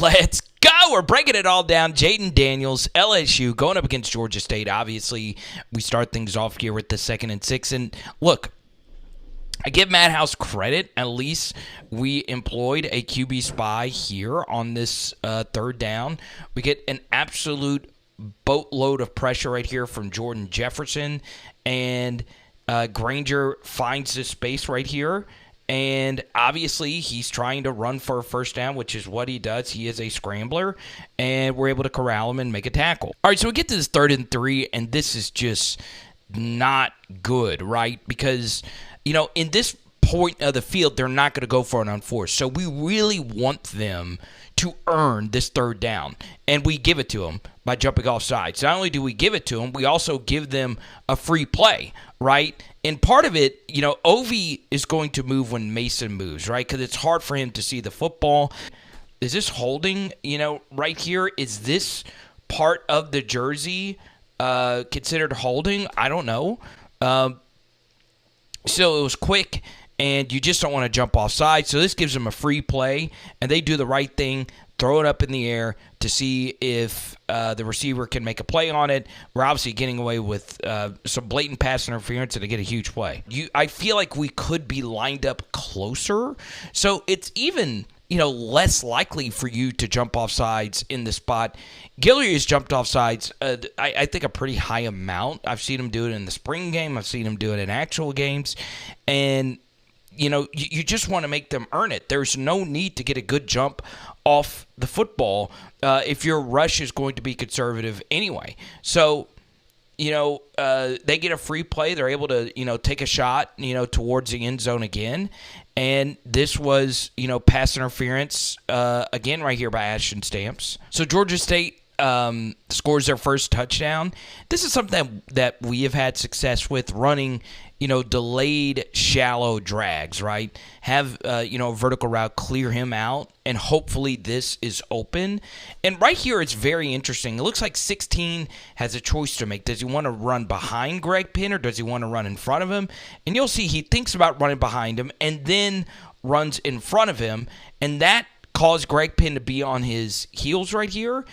Let's go. We're breaking it all down. Jayden Daniels, LSU, going up against Georgia State. Obviously, we start things off here with the 2nd and 6. And look, I give Matt House credit. At least we employed a QB spy here on this third down. We get an absolute boatload of pressure right here from Jordan Jefferson. And Granger finds this space right here. And obviously, he's trying to run for a first down, which is what he does. He is a scrambler, and we're able to corral him and make a tackle. All right, so we get to this 3rd and 3, and this is just not good, right? Because, in this point of the field, they're not going to go for an unforced. So we really want them to earn this 3rd down, and we give it to them by jumping off sides. Not only do we give it to them, we also give them a free play, right? And part of it, Ovi is going to move when Mason moves, right? Because it's hard for him to see the football. Is this holding, right here? Is this part of the jersey considered holding? I don't know. So it was quick, and you just don't want to jump offside. So this gives them a free play, and they do the right thing, throw it up in the air to see if the receiver can make a play on it. We're obviously getting away with some blatant pass interference and to get a huge play. I feel like we could be lined up closer, so it's even less likely for you to jump off sides in the spot. Guillory has jumped off sides, I think, a pretty high amount. I've seen him do it in the spring game. I've seen him do it in actual games, and you just want to make them earn it. There's no need to get a good jump off the football if your rush is going to be conservative anyway. So, they get a free play. They're able to, take a shot, towards the end zone again. And this was, pass interference again right here by Ashton Stamps. So Georgia State scores their first touchdown. This is something that we have had success with, running delayed shallow drags, right? Have, a vertical route, clear him out, and hopefully this is open. And right here, it's very interesting. It looks like 16 has a choice to make. Does he want to run behind Greg Penn, or does he want to run in front of him? And you'll see he thinks about running behind him and then runs in front of him, and that caused Greg Penn to be on his heels right here.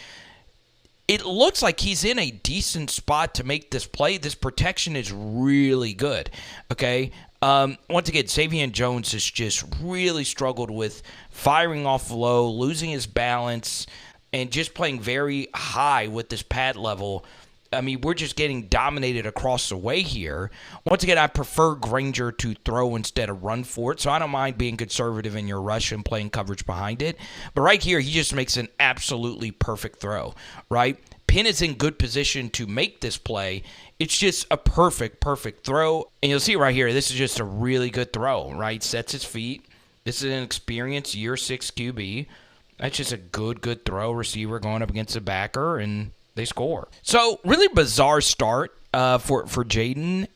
It looks like he's in a decent spot to make this play. This protection is really good, okay? Once again, Savion Jones has just really struggled with firing off low, losing his balance, and just playing very high with this pad level. I mean, we're just getting dominated across the way here. Once again, I prefer Granger to throw instead of run for it, so I don't mind being conservative in your rush and playing coverage behind it. But right here, he just makes an absolutely perfect throw, right? Penn is in good position to make this play. It's just a perfect throw. And you'll see right here, this is just a really good throw, right? Sets his feet. This is an experienced year 6 QB. That's just a good throw. Receiver going up against a backer, and they score. So, really bizarre start for Jayden.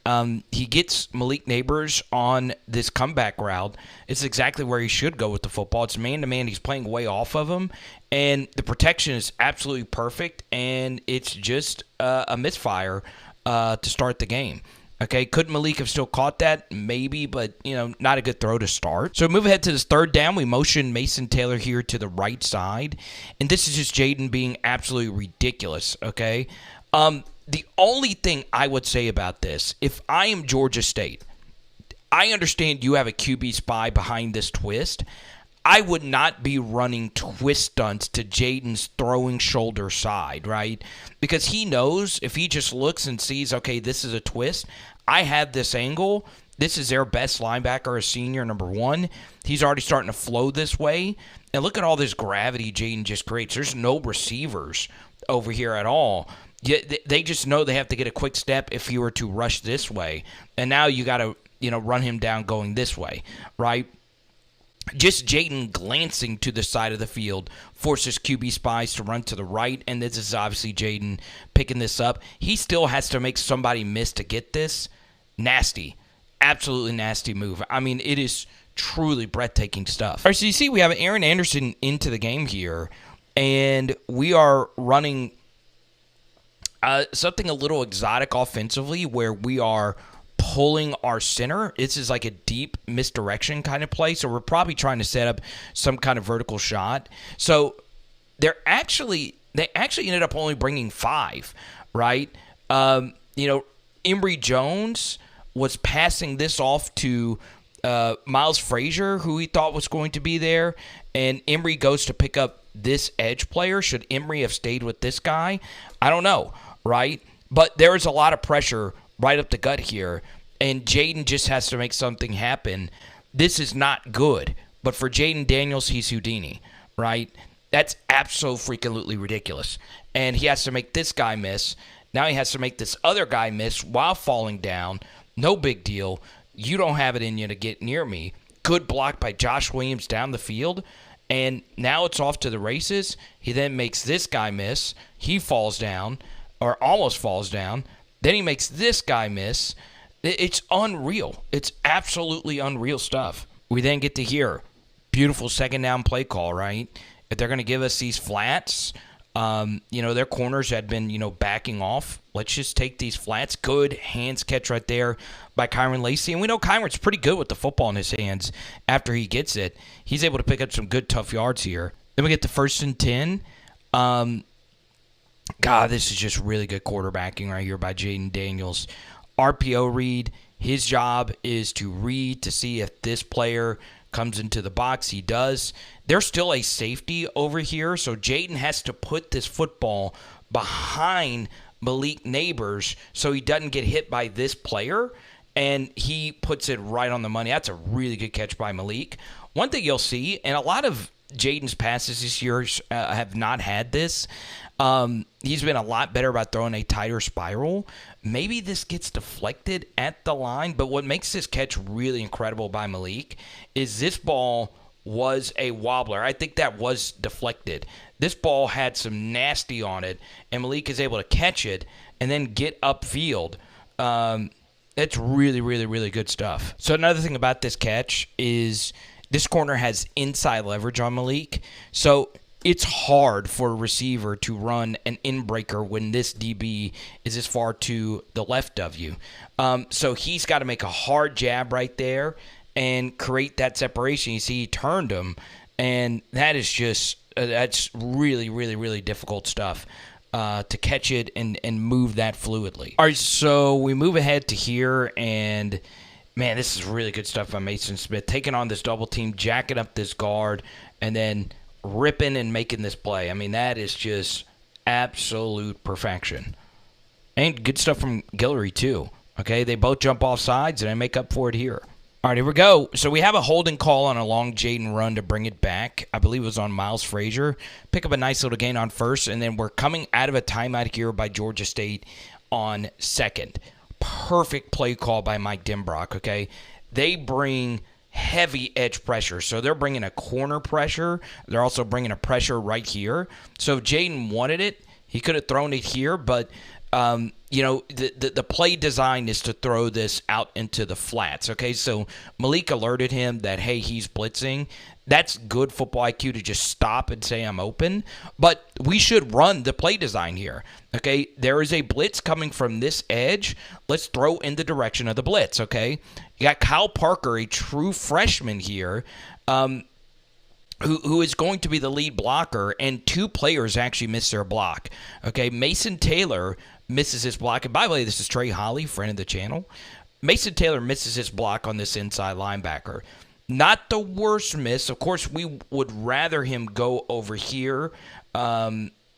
He gets Malik Nabers on this comeback route. It's exactly where he should go with the football. It's man-to-man. He's playing way off of him, and the protection is absolutely perfect, and it's just a misfire to start the game. Okay, could Malik have still caught that? Maybe, but, not a good throw to start. So move ahead to this 3rd down. We motion Mason Taylor here to the right side. And this is just Jayden being absolutely ridiculous, okay? The only thing I would say about this, if I am Georgia State, I understand you have a QB spy behind this twist. I would not be running twist stunts to Jayden's throwing shoulder side, right? Because he knows if he just looks and sees, okay, this is a twist, I have this angle, this is their best linebacker, a senior, number 1. He's already starting to flow this way. And look at all this gravity Jayden just creates. There's no receivers over here at all. They just know they have to get a quick step if you were to rush this way. And now you got to, run him down going this way, right? Just Jayden glancing to the side of the field forces QB spies to run to the right, and this is obviously Jayden picking this up. He still has to make somebody miss to get this. Nasty. Absolutely nasty move. I mean, it is truly breathtaking stuff. All right, so you see we have Aaron Anderson into the game here, and we are running something a little exotic offensively where we are pulling our center. This is like a deep misdirection kind of play, so we're probably trying to set up some kind of vertical shot. So they actually ended up only bringing 5, right? Emory Jones was passing this off to Miles Frazier, who he thought was going to be there, and Emory goes to pick up this edge player. Should Emory have stayed with this guy? I don't know, right? But there is a lot of pressure right up the gut here, and Jayden just has to make something happen. This is not good, but for Jayden Daniels, he's Houdini, right? That's absolutely ridiculous. And he has to make this guy miss. Now he has to make this other guy miss while falling down. No big deal. You don't have it in you to get near me. Good block by Josh Williams down the field. And now it's off to the races. He then makes this guy miss. He falls down, or almost falls down. Then he makes this guy miss. It's unreal. It's absolutely unreal stuff. We then get to hear beautiful second down play call, right? If they're going to give us these flats, their corners had been, backing off. Let's just take these flats. Good hands catch right there by Kyron Lacey. And we know Kyron's pretty good with the football in his hands after he gets it. He's able to pick up some good, tough yards here. Then we get the 1st and 10. God, this is just really good quarterbacking right here by Jayden Daniels. RPO read. His job is to read to see if this player comes into the box. He does. There's still a safety over here, so Jayden has to put this football behind Malik Nabers so he doesn't get hit by this player, and he puts it right on the money. That's a really good catch by Malik. One thing you'll see, and a lot of Jayden's passes this year have not had this. He's been a lot better about throwing a tighter spiral. Maybe this gets deflected at the line, but what makes this catch really incredible by Malik is this ball was a wobbler. I think that was deflected. This ball had some nasty on it, and Malik is able to catch it and then get upfield. It's really, really, really good stuff. So another thing about this catch is this corner has inside leverage on Malik. So it's hard for a receiver to run an in-breaker when this DB is as far to the left of you. So he's got to make a hard jab right there and create that separation. You see, he turned him, and that is just that's really, really, really difficult stuff to catch it and move that fluidly. All right, so we move ahead to here, and man, this is really good stuff by Mason Smith, taking on this double team, jacking up this guard, and then ripping and making this play. I mean, that is just absolute perfection. And good stuff from Guillory, too. Okay, they both jump off sides, and I make up for it here. All right, here we go. So we have a holding call on a long Jayden run to bring it back. I believe it was on Miles Frazier. Pick up a nice little gain on first, and then we're coming out of a timeout here by Georgia State on second. Perfect play call by Mike Denbrock, okay? They bring heavy edge pressure. So they're bringing a corner pressure. They're also bringing a pressure right here. So if Jayden wanted it, he could have thrown it here, but the play design is to throw this out into the flats, okay? So Malik alerted him that, hey, he's blitzing. That's good football IQ to just stop and say I'm open. But we should run the play design here, okay? There is a blitz coming from this edge. Let's throw in the direction of the blitz, okay? You got Kyle Parker, a true freshman here, who is going to be the lead blocker, and 2 players actually missed their block, okay? Mason Taylor misses his block. And by the way, this is Trey Holly, friend of the channel. Mason Taylor misses his block on this inside linebacker. Not the worst miss. Of course, we would rather him go over here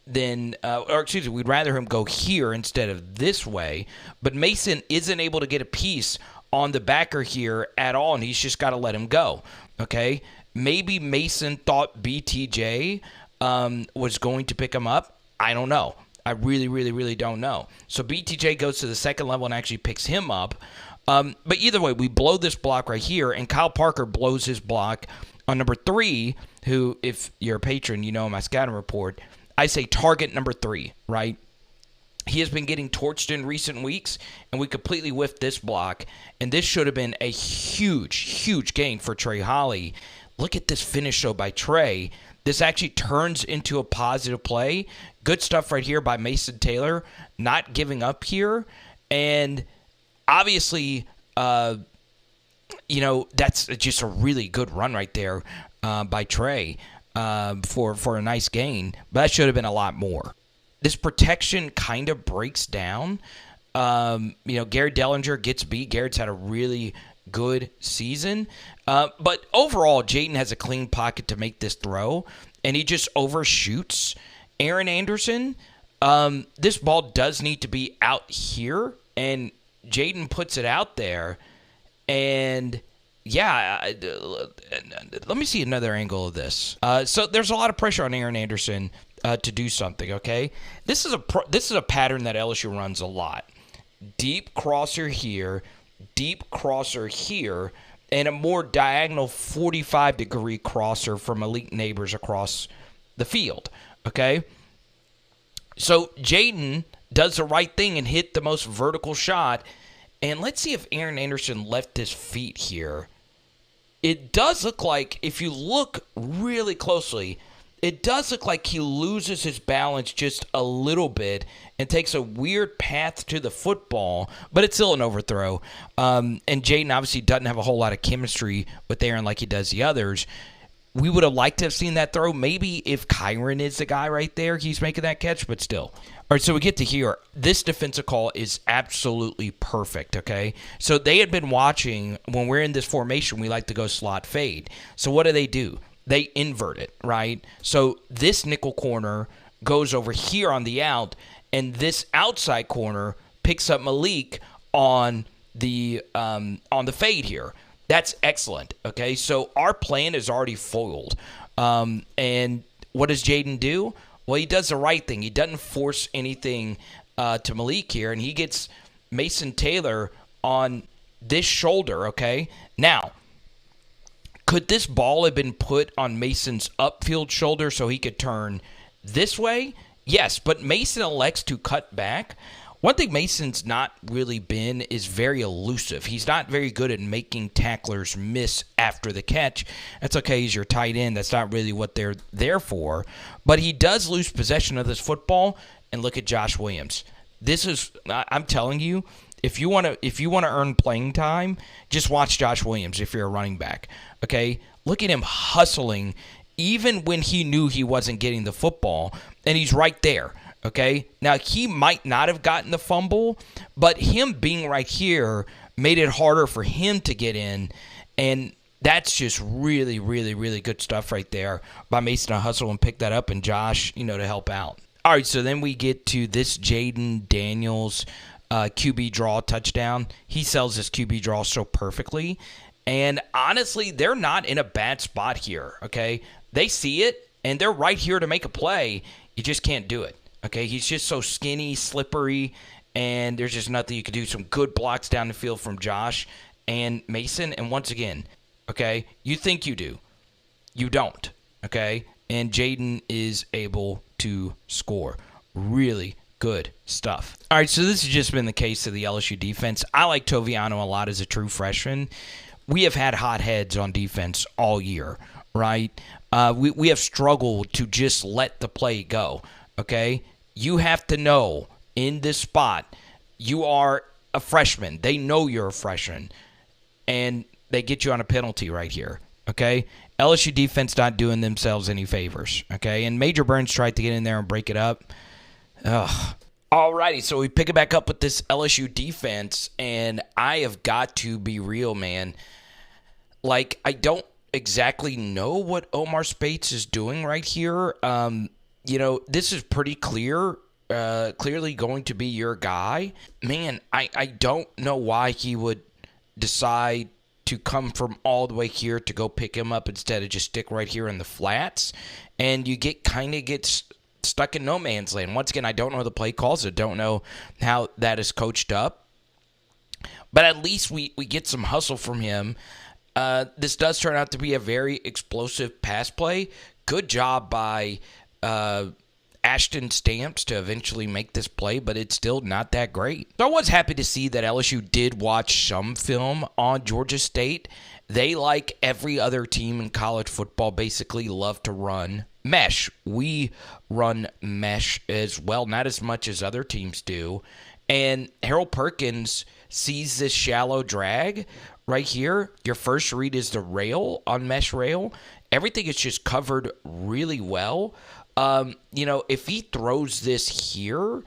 we'd rather him go here instead of this way. But Mason isn't able to get a piece on the backer here at all, and he's just got to let him go, okay? Maybe Mason thought BTJ was going to pick him up. I don't know. I really, really, really don't know. So BTJ goes to the second level and actually picks him up. But either way, we blow this block right here, and Kyle Parker blows his block on number 3, who, if you're a patron, you know in my scouting report, I say target number 3, right? He has been getting torched in recent weeks, and we completely whiffed this block. And this should have been a huge, huge gain for Trey Holly. Look at this finish, though, by Trey. This actually turns into a positive play. Good stuff right here by Mason Taylor, not giving up here. And obviously, that's just a really good run right there by Trey. for a nice gain, but that should have been a lot more. This protection kind of breaks down. Garrett Dellinger gets beat. Garrett's had a really good season. But overall, Jayden has a clean pocket to make this throw, and he just overshoots Aaron Anderson. This ball does need to be out here, and Jayden puts it out there. And, yeah, let me see another angle of this. So there's a lot of pressure on Aaron Anderson to do something, okay? This is a pattern that LSU runs a lot. Deep crosser here, deep crosser here, and a more diagonal 45-degree crosser from Malik Nabers across the field, okay? So Jayden does the right thing and hit the most vertical shot, and let's see if Aaron Anderson left his feet here. It does look like, if you look really closely, it does look like he loses his balance just a little bit and takes a weird path to the football, but it's still an overthrow. And Jayden obviously doesn't have a whole lot of chemistry with Aaron like he does the others. We would have liked to have seen that throw. Maybe if Kyron is the guy right there, he's making that catch, but still. All right, so we get to here. This defensive call is absolutely perfect, okay? So they had been watching, when we're in this formation, we like to go slot fade. So what do? They invert it, right? So this nickel corner goes over here on the out, and this outside corner picks up Malik on the fade here. That's excellent, okay? So our plan is already foiled. And what does Jayden do? Well, he does the right thing. He doesn't force anything to Malik here, and he gets Mason Taylor on this shoulder, okay? Now, could this ball have been put on Mason's upfield shoulder so he could turn this way? Yes, but Mason elects to cut back. One thing Mason's not really been is very elusive. He's not very good at making tacklers miss after the catch. That's okay, he's your tight end. That's not really what they're there for. But he does lose possession of this football, and look at Josh Williams. I'm telling you, if you want to earn playing time, just watch Josh Williams if you're a running back. Okay? Look at him hustling even when he knew he wasn't getting the football, and he's right there. Okay, now he might not have gotten the fumble, but him being right here made it harder for him to get in, and that's just really, really, really good stuff right there by Mason to hustle and pick that up, and Josh, to help out. All right, so then we get to this Jayden Daniels QB draw touchdown. He sells this QB draw so perfectly, and honestly, they're not in a bad spot here, okay? They see it, and they're right here to make a play. You just can't do it. Okay, he's just so skinny, slippery, and there's just nothing you can do. Some good blocks down the field from Josh and Mason. And once again, okay, you think you do. You don't, okay? And Jayden is able to score. Really good stuff. All right, so this has just been the case of the LSU defense. I like Toviano a lot as a true freshman. We have had hot heads on defense all year, right? We have struggled to just let the play go. Okay, you have to know in this spot you are a freshman. They know you're a freshman, and they get you on a penalty right here. Okay, LSU defense not doing themselves any favors. Okay, and Major Burns tried to get in there and break it up. Ugh. Alrighty, so we pick it back up with this LSU defense, and I have got to be real, man. Like, I don't exactly know what Omar Speights is doing right here. This is pretty clearly going to be your guy. Man, I don't know why he would decide to come from all the way here to go pick him up instead of just stick right here in the flats. And you get stuck in no man's land. Once again, I don't know the play calls. I don't know how that is coached up. But at least we get some hustle from him. This does turn out to be a very explosive pass play. Good job by Ashton Stamps to eventually make this play, but it's still not that great. So I was happy to see that LSU did watch some film on Georgia State. They, like every other team in college football, basically love to run mesh. We run mesh as well, not as much as other teams do. And Harold Perkins sees this shallow drag right here. Your first read is the rail on mesh rail, everything is just covered really well. If he throws this here,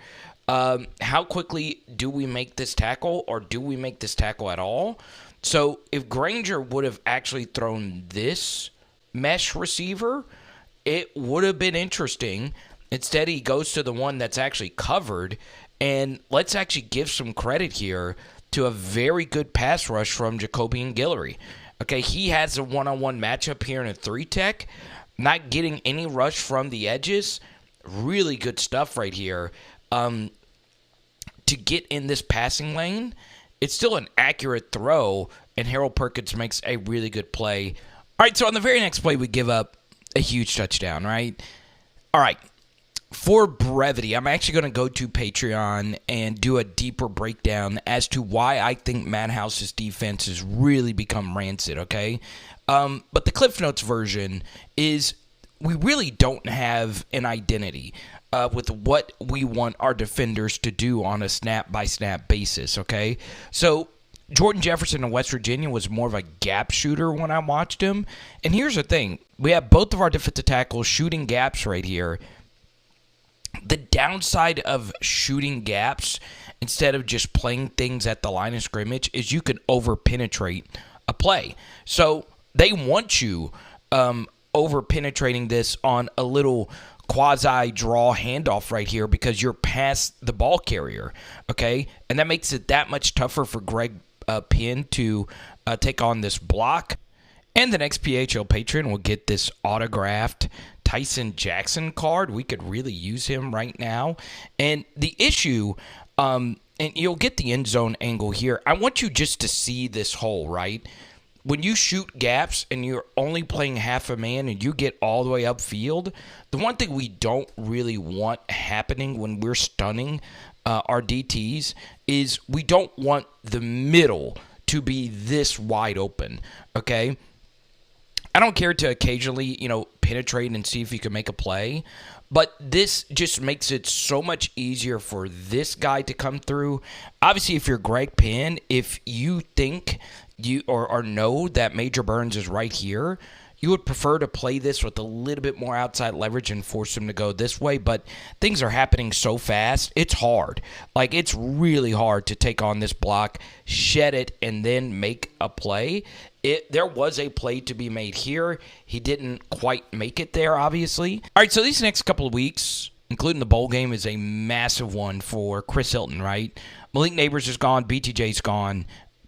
how quickly do we make this tackle, or do we make this tackle at all? So if Granger would have actually thrown this mesh receiver, it would have been interesting. Instead, he goes to the one that's actually covered. And let's actually give some credit here to a very good pass rush from Jacoby and Guillory. Okay, he has a one-on-one matchup here in a 3-tech. Not getting any rush from the edges. Really good stuff right here. To get in this passing lane, it's still an accurate throw, and Harold Perkins makes a really good play. All right, so on the very next play, we give up a huge touchdown, right? All right, for brevity, I'm actually going to go to Patreon and do a deeper breakdown as to why I think Matt House's defense has really become rancid, okay? But the Cliff Notes version is we really don't have an identity with what we want our defenders to do on a snap-by-snap basis, okay? So Jordan Jefferson in West Virginia was more of a gap shooter when I watched him. And here's the thing. We have both of our defensive tackles shooting gaps right here. The downside of shooting gaps instead of just playing things at the line of scrimmage is you can over-penetrate a play. So they want you over-penetrating this on a little quasi-draw handoff right here because you're past the ball carrier, okay? And that makes it that much tougher for Greg Penn to take on this block. And the next PHL patron will get this autographed Tyson Jackson card. We could really use him right now. And the issue, and you'll get the end zone angle here. I want you just to see this hole, right? When you shoot gaps and you're only playing half a man and you get all the way upfield, the one thing we don't really want happening when we're stunning our DTs is we don't want the middle to be this wide open, okay? I don't care to occasionally, penetrate and see if you can make a play, but this just makes it so much easier for this guy to come through. Obviously, if you're Greg Penn, if you think or know that Major Burns is right here, you would prefer to play this with a little bit more outside leverage and force him to go this way, but things are happening so fast, it's hard. Like, it's really hard to take on this block, shed it, and then make a play. There was a play to be made here. He didn't quite make it there, obviously. All right, so these next couple of weeks, including the bowl game, is a massive one for Chris Hilton, right? Malik Nabers is gone. BTJ's gone,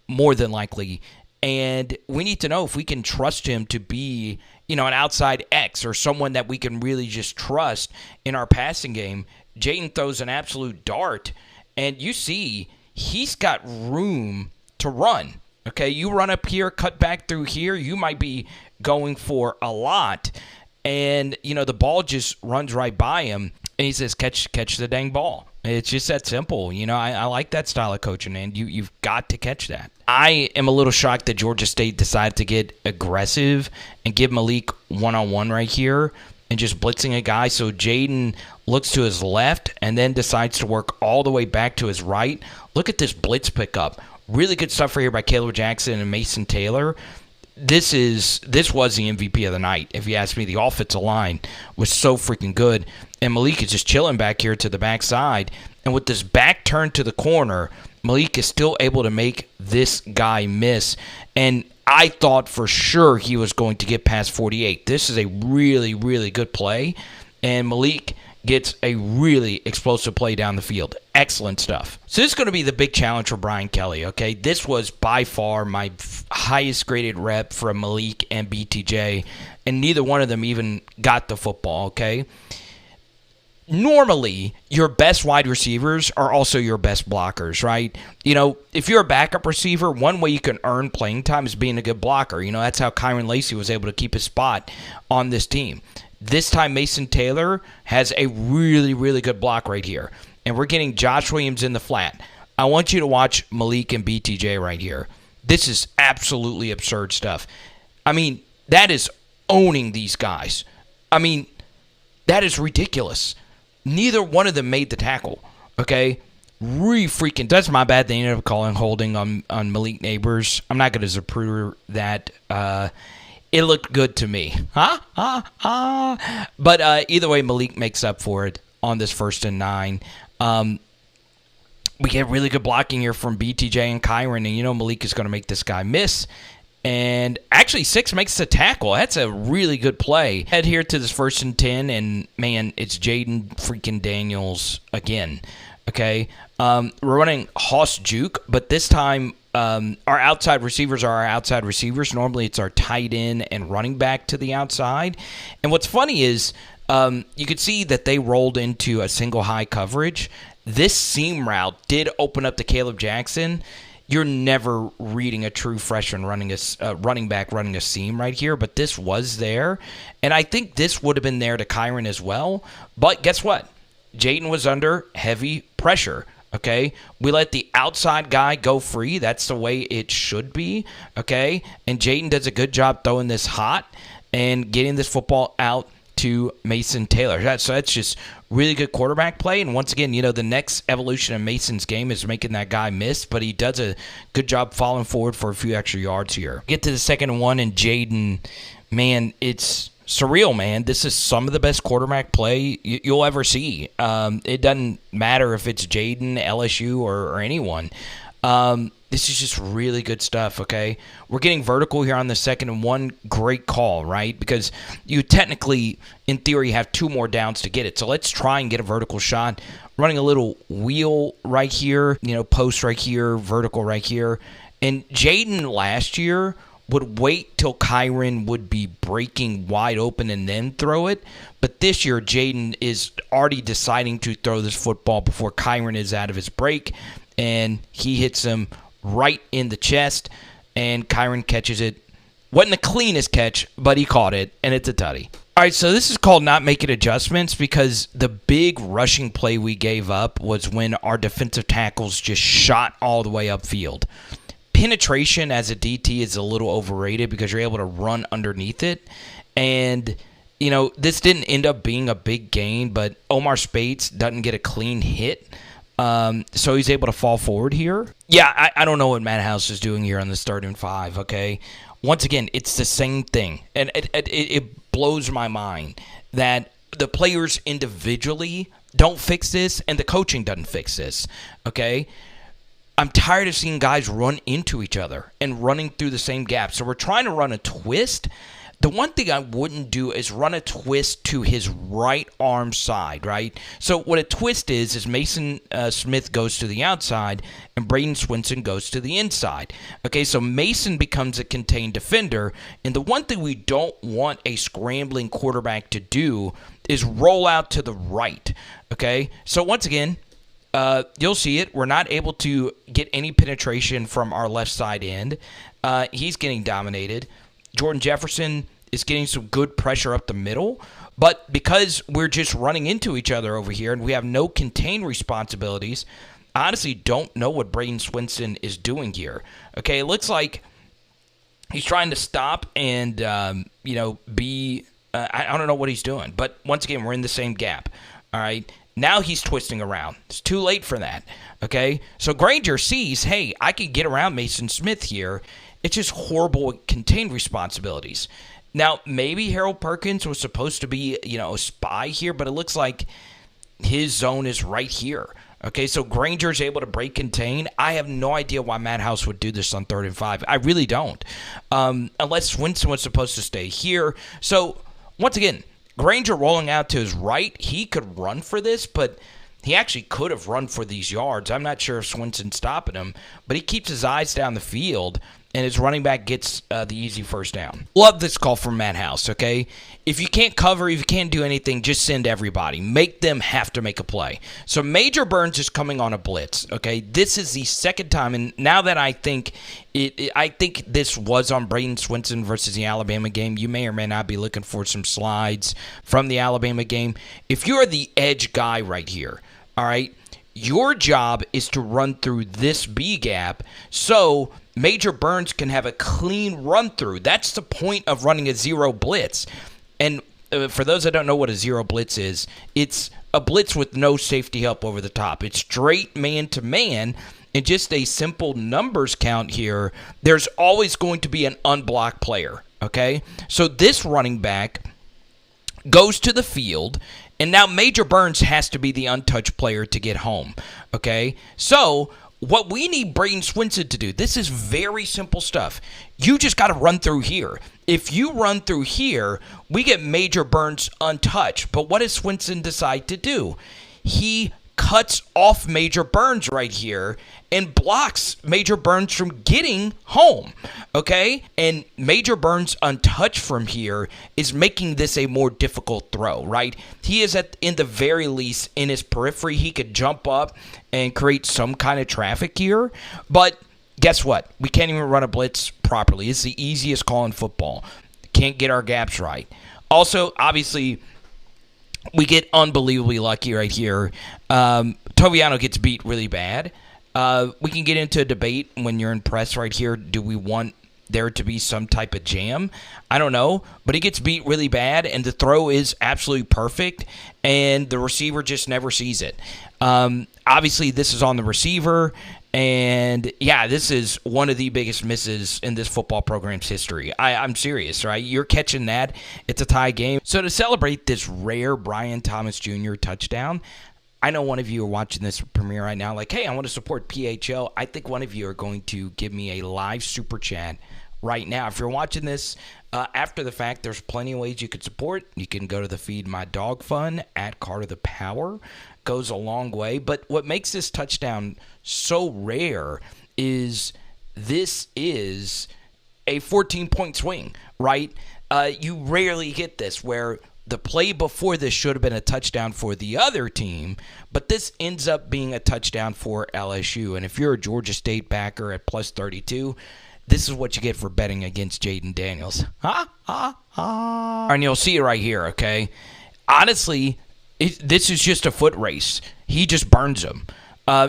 more than likely. And we need to know if we can trust him to be, an outside X or someone that we can really just trust in our passing game. Jayden throws an absolute dart, and you see he's got room to run. Okay, you run up here, cut back through here, you might be going for a lot. And, the ball just runs right by him, and he says, catch the dang ball. It's just that simple. I like that style of coaching, and you've got to catch that. I am a little shocked that Georgia State decided to get aggressive and give Malik one-on-one right here and just blitzing a guy. So Jayden looks to his left and then decides to work all the way back to his right. Look at this blitz pickup. Really good stuff right here by Caleb Jackson and Mason Taylor. This was the MVP of the night, if you ask me. The offensive line was so freaking good. And Malik is just chilling back here to the backside. And with this back turn to the corner, Malik is still able to make this guy miss. And I thought for sure he was going to get past 48. This is a really, really good play. And Malik gets a really explosive play down the field. Excellent stuff. So this is going to be the big challenge for Brian Kelly, okay? This was by far my highest graded rep from Malik and BTJ, and neither one of them even got the football, okay? Normally, your best wide receivers are also your best blockers, right? If you're a backup receiver, one way you can earn playing time is being a good blocker. That's how Kyron Lacey was able to keep his spot on this team. This time, Mason Taylor has a really, really good block right here. And we're getting Josh Williams in the flat. I want you to watch Malik and BTJ right here. This is absolutely absurd stuff. That is owning these guys. That is ridiculous. Neither one of them made the tackle, okay? Freaking, that's my bad. They ended up calling holding on Malik Nabers. I'm not going to Zapruder that. It looked good to me. But either way, Malik makes up for it on this 1st and 9. We get really good blocking here from BTJ and Kyron, and Malik is going to make this guy miss. And actually, 6 makes the tackle. That's a really good play. Head here to this 1st and 10, and man, it's Jayden freaking Daniels again. Okay, we're running Hoss Juke, but this time our outside receivers are our outside receivers. Normally, it's our tight end and running back to the outside. And what's funny is you could see that they rolled into a single high coverage. This seam route did open up to Caleb Jackson. You're never reading a true freshman running back running a seam right here, but this was there. And I think this would have been there to Kyron as well. But guess what? Jayden was under heavy pressure, okay? We let the outside guy go free. That's the way it should be, okay? And Jayden does a good job throwing this hot and getting this football out to Mason Taylor. So that's just really good quarterback play. And once again, the next evolution of Mason's game is making that guy miss, but he does a good job falling forward for a few extra yards here. Get to the 2nd and 1, and Jayden, man, it's surreal, man. This is some of the best quarterback play you'll ever see. It doesn't matter if it's Jayden, LSU, or anyone. This is just really good stuff, okay? We're getting vertical here on the 2nd and 1. Great call, right? Because you technically, in theory, have 2 more downs to get it. So let's try and get a vertical shot. Running a little wheel right here, post right here, vertical right here. And Jayden last year would wait till Kyron would be breaking wide open and then throw it. But this year, Jayden is already deciding to throw this football before Kyron is out of his break. And he hits him right in the chest, and Kyron catches it. Wasn't the cleanest catch, but he caught it, and it's a tutty. All right, so this is called not making adjustments because the big rushing play we gave up was when our defensive tackles just shot all the way upfield. Penetration as a DT is a little overrated because you're able to run underneath it. And, this didn't end up being a big gain, but Omar Spates doesn't get a clean hit. So he's able to fall forward here. Yeah, I don't know what Matt House is doing here on this 3rd and 5, okay? Once again, it's the same thing. And it blows my mind that the players individually don't fix this and the coaching doesn't fix this, okay? I'm tired of seeing guys run into each other and running through the same gap. So we're trying to run a twist. The one thing I wouldn't do is run a twist to his right arm side, right? So what a twist is Mason Smith goes to the outside and Braden Swinson goes to the inside. Okay, so Mason becomes a contained defender, and the one thing we don't want a scrambling quarterback to do is roll out to the right. Okay, so once again, you'll see it. We're not able to get any penetration from our left side end. He's getting dominated. Jordan Jefferson is getting some good pressure up the middle, but because we're just running into each other over here and we have no contain responsibilities, I honestly don't know what Braden Swinson is doing here. Okay, it looks like he's trying to stop and, I don't know what he's doing, but once again, we're in the same gap. All right, now he's twisting around. It's too late for that. Okay, so Granger sees, hey, I can get around Mason Smith here. It's just horrible contained responsibilities. Now, maybe Harold Perkins was supposed to be, a spy here, but it looks like his zone is right here. Okay, so Granger's able to break contain. I have no idea why Matt House would do this on 3rd and 5. I really don't. Unless Swinson was supposed to stay here. So, once again, Granger rolling out to his right, he could run for this, but he actually could have run for these yards. I'm not sure if Swinson's stopping him, but he keeps his eyes down the field, and his running back gets the easy 1st down. Love this call from Matt House, okay? If you can't cover, if you can't do anything, just send everybody. Make them have to make a play. So Major Burns is coming on a blitz, okay? This is the 2nd time, and now that I think I think this was on Braden Swinson versus the Alabama game. You may or may not be looking for some slides from the Alabama game. If you're the edge guy right here, all right, your job is to run through this B gap so Major Burns can have a clean run through. That's the point of running a zero blitz. And for those that don't know what a zero blitz is, it's a blitz with no safety help over the top. It's straight man-to-man, and just a simple numbers count here, there's always going to be an unblocked player. Okay? So this running back goes to the field, and now Major Burns has to be the untouched player to get home. Okay? So what we need Braden Swinson to do, this is very simple stuff. You just got to run through here. If you run through here, we get Major Burns untouched. But what does Swinson decide to do? He cuts off Major Burns right here and blocks Major Burns from getting home, okay? And Major Burns untouched from here is making this a more difficult throw, right? He is in the very least in his periphery. He could jump up and create some kind of traffic here, but guess what? We can't even run a blitz properly. It's the easiest call in football. Can't get our gaps right. Also, obviously, we get unbelievably lucky right here. Toviano gets beat really bad. We can get into a debate when you're in press right here. Do we want there to be some type of jam? I don't know. But he gets beat really bad, and the throw is absolutely perfect, and the receiver just never sees it. Obviously, this is on the receiver. And, yeah, this is one of the biggest misses in this football program's history. I'm serious, right? You're catching that. It's a tie game. So to celebrate this rare Brian Thomas Jr. touchdown, I know one of you are watching this premiere right now like, hey, I want to support PHL. I think one of you are going to give me a live super chat right now. If you're watching this after the fact, there's plenty of ways you could support. You can go to the Feed My Dog Fund at Carter the Power. Goes a long way. But what makes this touchdown so rare is this is a 14-point swing, right? You rarely get this where the play before this should have been a touchdown for the other team, but this ends up being a touchdown for LSU. And if you're a Georgia State backer at plus 32, this is what you get for betting against Jayden Daniels. And you'll see it right here, okay? Honestly, this is just a foot race. He just burns him.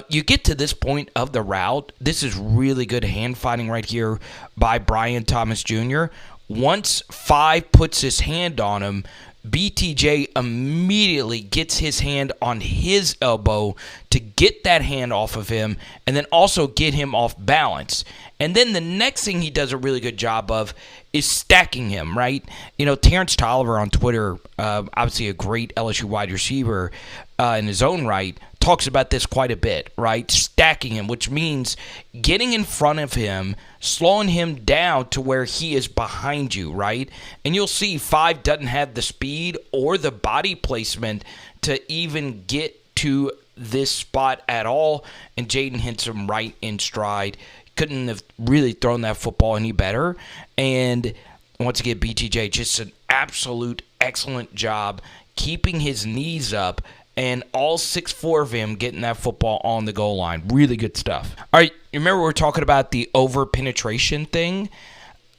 You get to this point of the route. This is really good hand fighting right here by Brian Thomas Jr. Once 5 puts his hand on him, BTJ immediately gets his hand on his elbow to get that hand off of him and then also get him off balance. And then the next thing he does a really good job of is stacking him, right? You know, Terrence Tolliver on Twitter, obviously a great LSU wide receiver in his own right, talks about this quite a bit, right? Stacking him, which means getting in front of him, slowing him down to where he is behind you, right? And you'll see 5 doesn't have the speed or the body placement to even get to this spot at all, and Jayden hits him right in stride. Couldn't have really thrown that football any better. And once again, BTJ, just an absolute excellent job keeping his knees up and all 6'4" of him getting that football on the goal line. Really good stuff. All right, you remember we were talking about the over-penetration thing?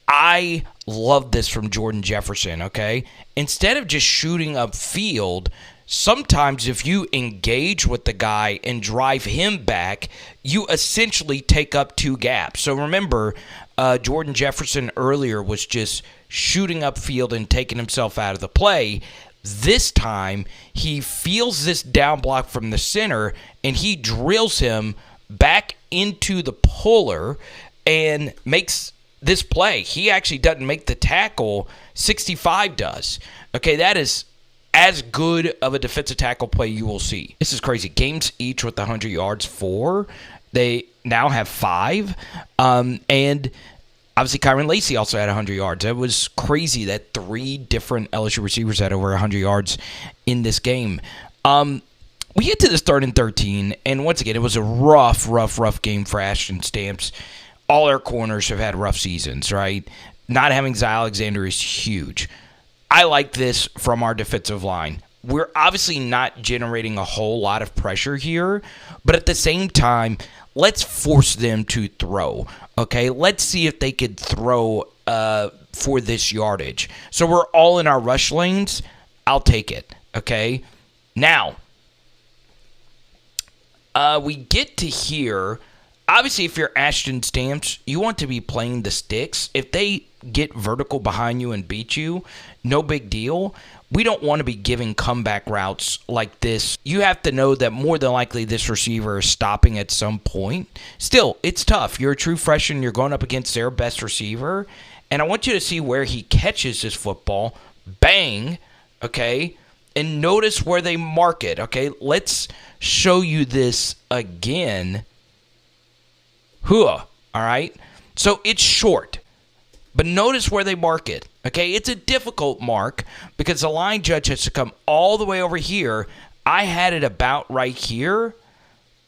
I love this from Jordan Jefferson, okay? Instead of just shooting upfield, sometimes if you engage with the guy and drive him back, you essentially take up 2 gaps. So remember, Jordan Jefferson earlier was just shooting upfield and taking himself out of the play. This time, he feels this down block from the center, and he drills him back into the puller and makes this play. He actually doesn't make the tackle. 65 does. Okay, that is as good of a defensive tackle play you will see. This is crazy. Games each with 100 yards, 4. They now have 5. And obviously, Kyron Lacey also had 100 yards. It was crazy that 3 different LSU receivers had over 100 yards in this game. We get to this 3rd and 13, and once again, it was a rough game for Ashton Stamps. All our corners have had rough seasons, right? Not having Zy Alexander is huge. I like this from our defensive line. We're obviously not generating a whole lot of pressure here, but at the same time, let's force them to throw, okay? Let's see if they could throw for this yardage. So we're all in our rush lanes. I'll take it, okay? Now, we get to here. Obviously, if you're Ashton Stamps, you want to be playing the sticks. If they get vertical behind you and beat you, no big deal. We don't want to be giving comeback routes like this. You have to know that more than likely this receiver is stopping at some point. Still, it's tough. You're a true freshman. You're going up against their best receiver. And I want you to see where he catches this football. Bang, okay? And notice where they mark it, okay? Let's show you this again. Hua, all right? So it's short. But notice where they mark it, okay? It's a difficult mark because the line judge has to come all the way over here. I had it about right here.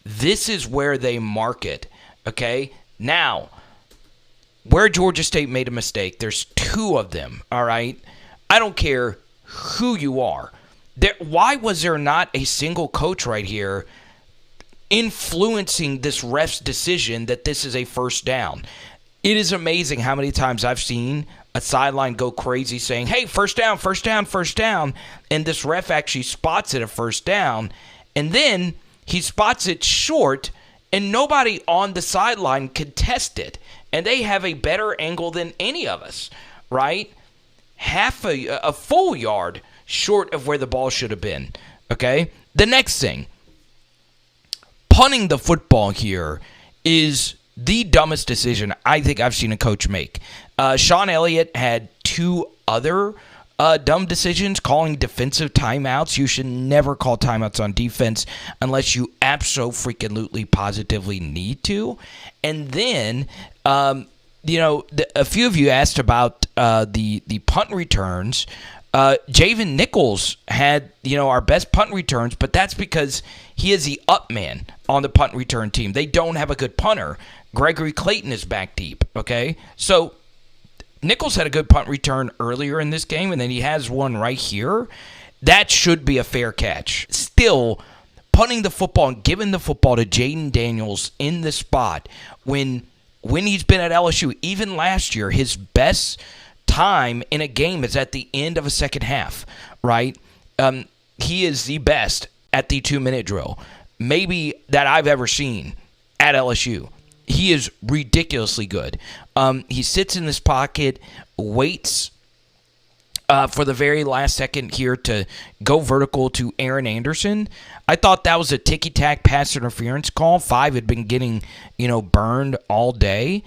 This is where they mark it, okay? Now, where Georgia State made a mistake, there's two of them, all right? I don't care who you are. Why was there not a single coach right here influencing this ref's decision that this is a first down? It is amazing how many times I've seen a sideline go crazy saying, hey, first down, first down, first down, and this ref actually spots it a first down, and then he spots it short, and nobody on the sideline can test it, and they have a better angle than any of us, right? Half a full yard short of where the ball should have been, okay? The next thing, punting the football here is the dumbest decision I think I've seen a coach make. Sean Elliott had two other dumb decisions, calling defensive timeouts. You should never call timeouts on defense unless you absolutely positively need to. And then, a few of you asked about the punt returns. Jayden Nichols had, our best punt returns, but that's because he is the up man on the punt return team. They don't have a good punter. Gregory Clayton is back deep, okay? So Nichols had a good punt return earlier in this game, and then he has one right here. That should be a fair catch. Still, punting the football and giving the football to Jayden Daniels in the spot when he's been at LSU, even last year, his best time in a game is at the end of a second half, right? He is the best at the 2-minute drill, maybe that I've ever seen at LSU. He is ridiculously good. He sits in this pocket, waits for the very last second here to go vertical to Aaron Anderson. I thought that was a ticky-tack pass interference call. 5 had been getting, burned all day.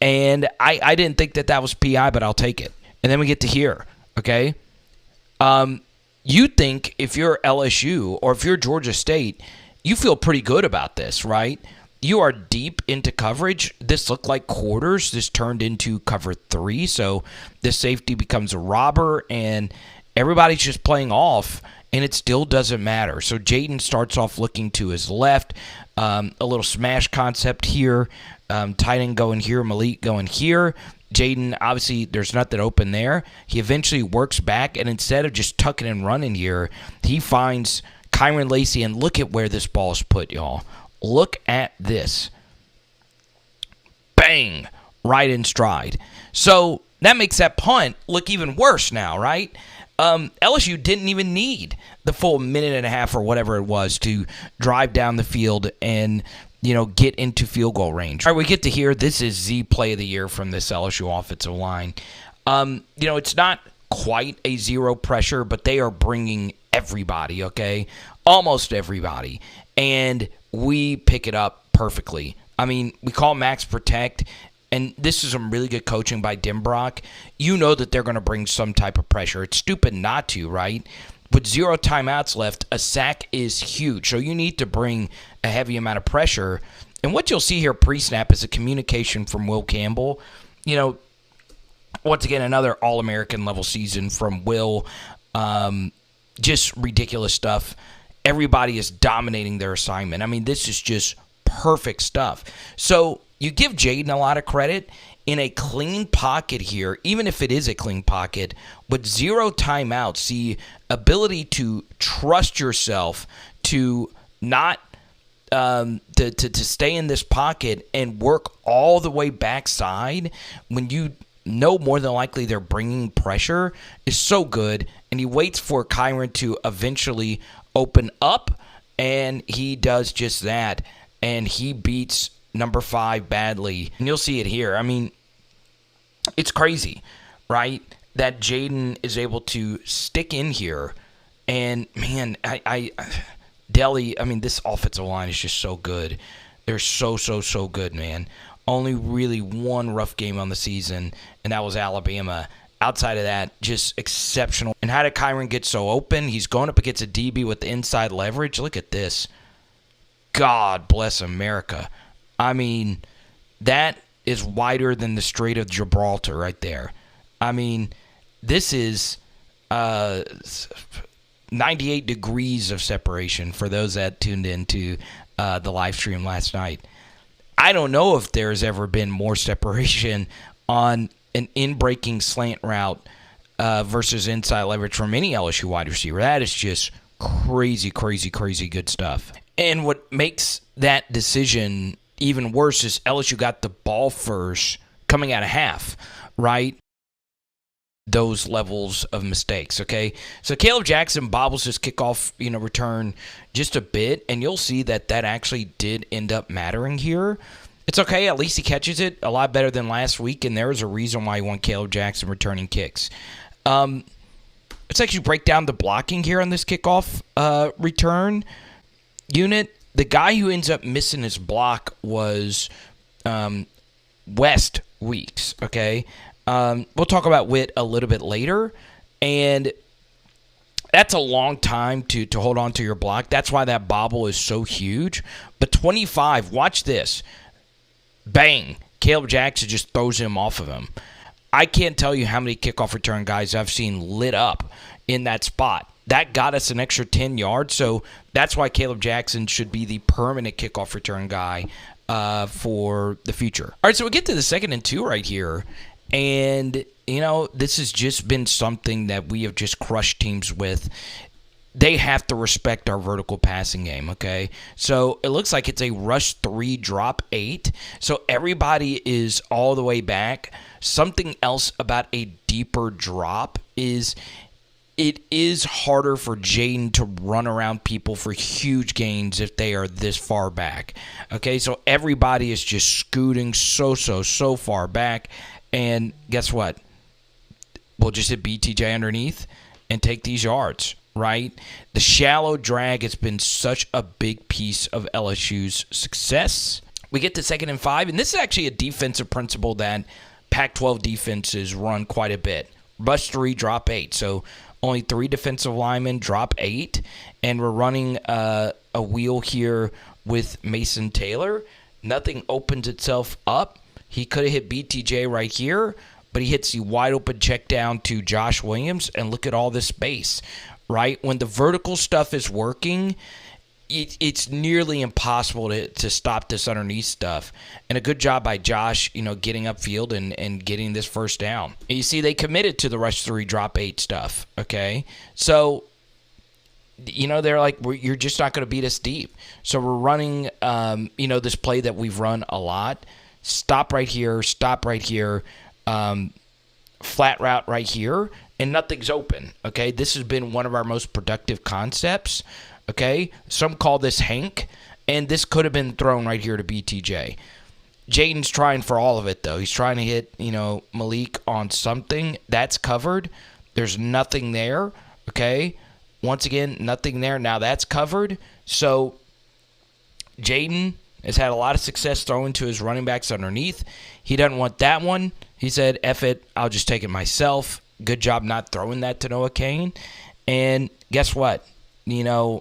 And I didn't think that was PI, but I'll take it. And then we get to here, okay? You think if you're LSU or if you're Georgia State, you feel pretty good about this, right? You are deep into coverage. This looked like quarters. This turned into cover 3. So this safety becomes a robber, and everybody's just playing off, and it still doesn't matter. So Jayden starts off looking to his left. A little smash concept here. Tight end going here. Malik going here. Jayden, obviously, there's nothing open there. He eventually works back, and instead of just tucking and running here, he finds Kyron Lacey, and look at where this ball is put, y'all. Look at this. Bang! Right in stride. So that makes that punt look even worse now, right? LSU didn't even need the full minute and a half or whatever it was to drive down the field and, get into field goal range. All right, we get to here. This is the play of the year from this LSU offensive line. It's not quite a zero pressure, but they are bringing everybody, okay? Almost everybody. And we pick it up perfectly. I mean, we call max protect, and this is some really good coaching by Denbrock. You know that they're going to bring some type of pressure. It's stupid not to, right? With 0 timeouts left, a sack is huge. So you need to bring a heavy amount of pressure. And what you'll see here pre-snap is a communication from Will Campbell. Once again, another All-American level season from Will. Just ridiculous stuff. Everybody is dominating their assignment. I mean, this is just perfect stuff. So you give Jayden a lot of credit in a clean pocket here, even if it is a clean pocket, with 0 timeouts, the ability to trust yourself to not to stay in this pocket and work all the way backside when you know more than likely they're bringing pressure is so good. And he waits for Kyron to eventually open up, and he does just that, and he beats number 5 badly. And you'll see it here. I mean, it's crazy, right, that Jayden is able to stick in here. And, man, Delhi, I mean, this offensive line is just so good. They're so good, man. Only really one rough game on the season, and that was Alabama. Outside of that, just exceptional. And how did Kyron get so open? He's going up against a DB with the inside leverage. Look at this. God bless America. I mean, that is wider than the Strait of Gibraltar right there. I mean, this is 98 degrees of separation for those that tuned into the live stream last night. I don't know if there's ever been more separation on an in-breaking slant route versus inside leverage from any LSU wide receiver. That is just crazy, crazy, crazy good stuff. And what makes that decision even worse is LSU got the ball first coming out of half, right? Those levels of mistakes, okay? So Caleb Jackson bobbles his kickoff, return just a bit, and you'll see that actually did end up mattering here. It's okay. At least he catches it a lot better than last week, and there is a reason why you want Caleb Jackson returning kicks. Let's actually break down the blocking here on this kickoff return unit. The guy who ends up missing his block was West Weeks, okay? We'll talk about Witt a little bit later, and that's a long time to hold on to your block. That's why that bobble is so huge. But 25, watch this. Bang. Caleb Jackson just throws him off of him. I can't tell you how many kickoff return guys I've seen lit up in that spot. That got us an extra 10 yards, so that's why Caleb Jackson should be the permanent kickoff return guy for the future. All right, so we get to the 2nd and 2 right here, and, this has just been something that we have just crushed teams with. They have to respect our vertical passing game, okay? So it looks like it's a rush 3, drop 8. So everybody is all the way back. Something else about a deeper drop is it is harder for Jayden to run around people for huge gains if they are this far back. Okay, so everybody is just scooting so far back. And guess what? We'll just hit BTJ underneath and take these yards, right? The shallow drag has been such a big piece of LSU's success. We get to 2nd and 5, and this is actually a defensive principle that Pac-12 defenses run quite a bit. Rush 3, drop 8. So only 3 defensive linemen, drop 8. And we're running a wheel here with Mason Taylor. Nothing opens itself up. He could have hit BTJ right here, but he hits the wide open check down to Josh Williams, and look at all this space, right? When the vertical stuff is working, it's nearly impossible to stop this underneath stuff. And a good job by Josh, getting upfield and getting this first down. And you see they committed to the rush 3, drop 8 stuff, okay? So, they're like, you're just not going to beat us deep. So we're running, this play that we've run a lot. Stop right here, flat route right here, and nothing's open, okay? This has been one of our most productive concepts, okay? Some call this Hank, and this could have been thrown right here to BTJ. Jayden's trying for all of it, though. He's trying to hit, Malik on something. That's covered. There's nothing there, okay? Once again, nothing there. Now that's covered. So Jayden has had a lot of success throwing to his running backs underneath. He doesn't want that one. He said, F it, I'll just take it myself. Good job not throwing that to Noah Cain. And guess what? I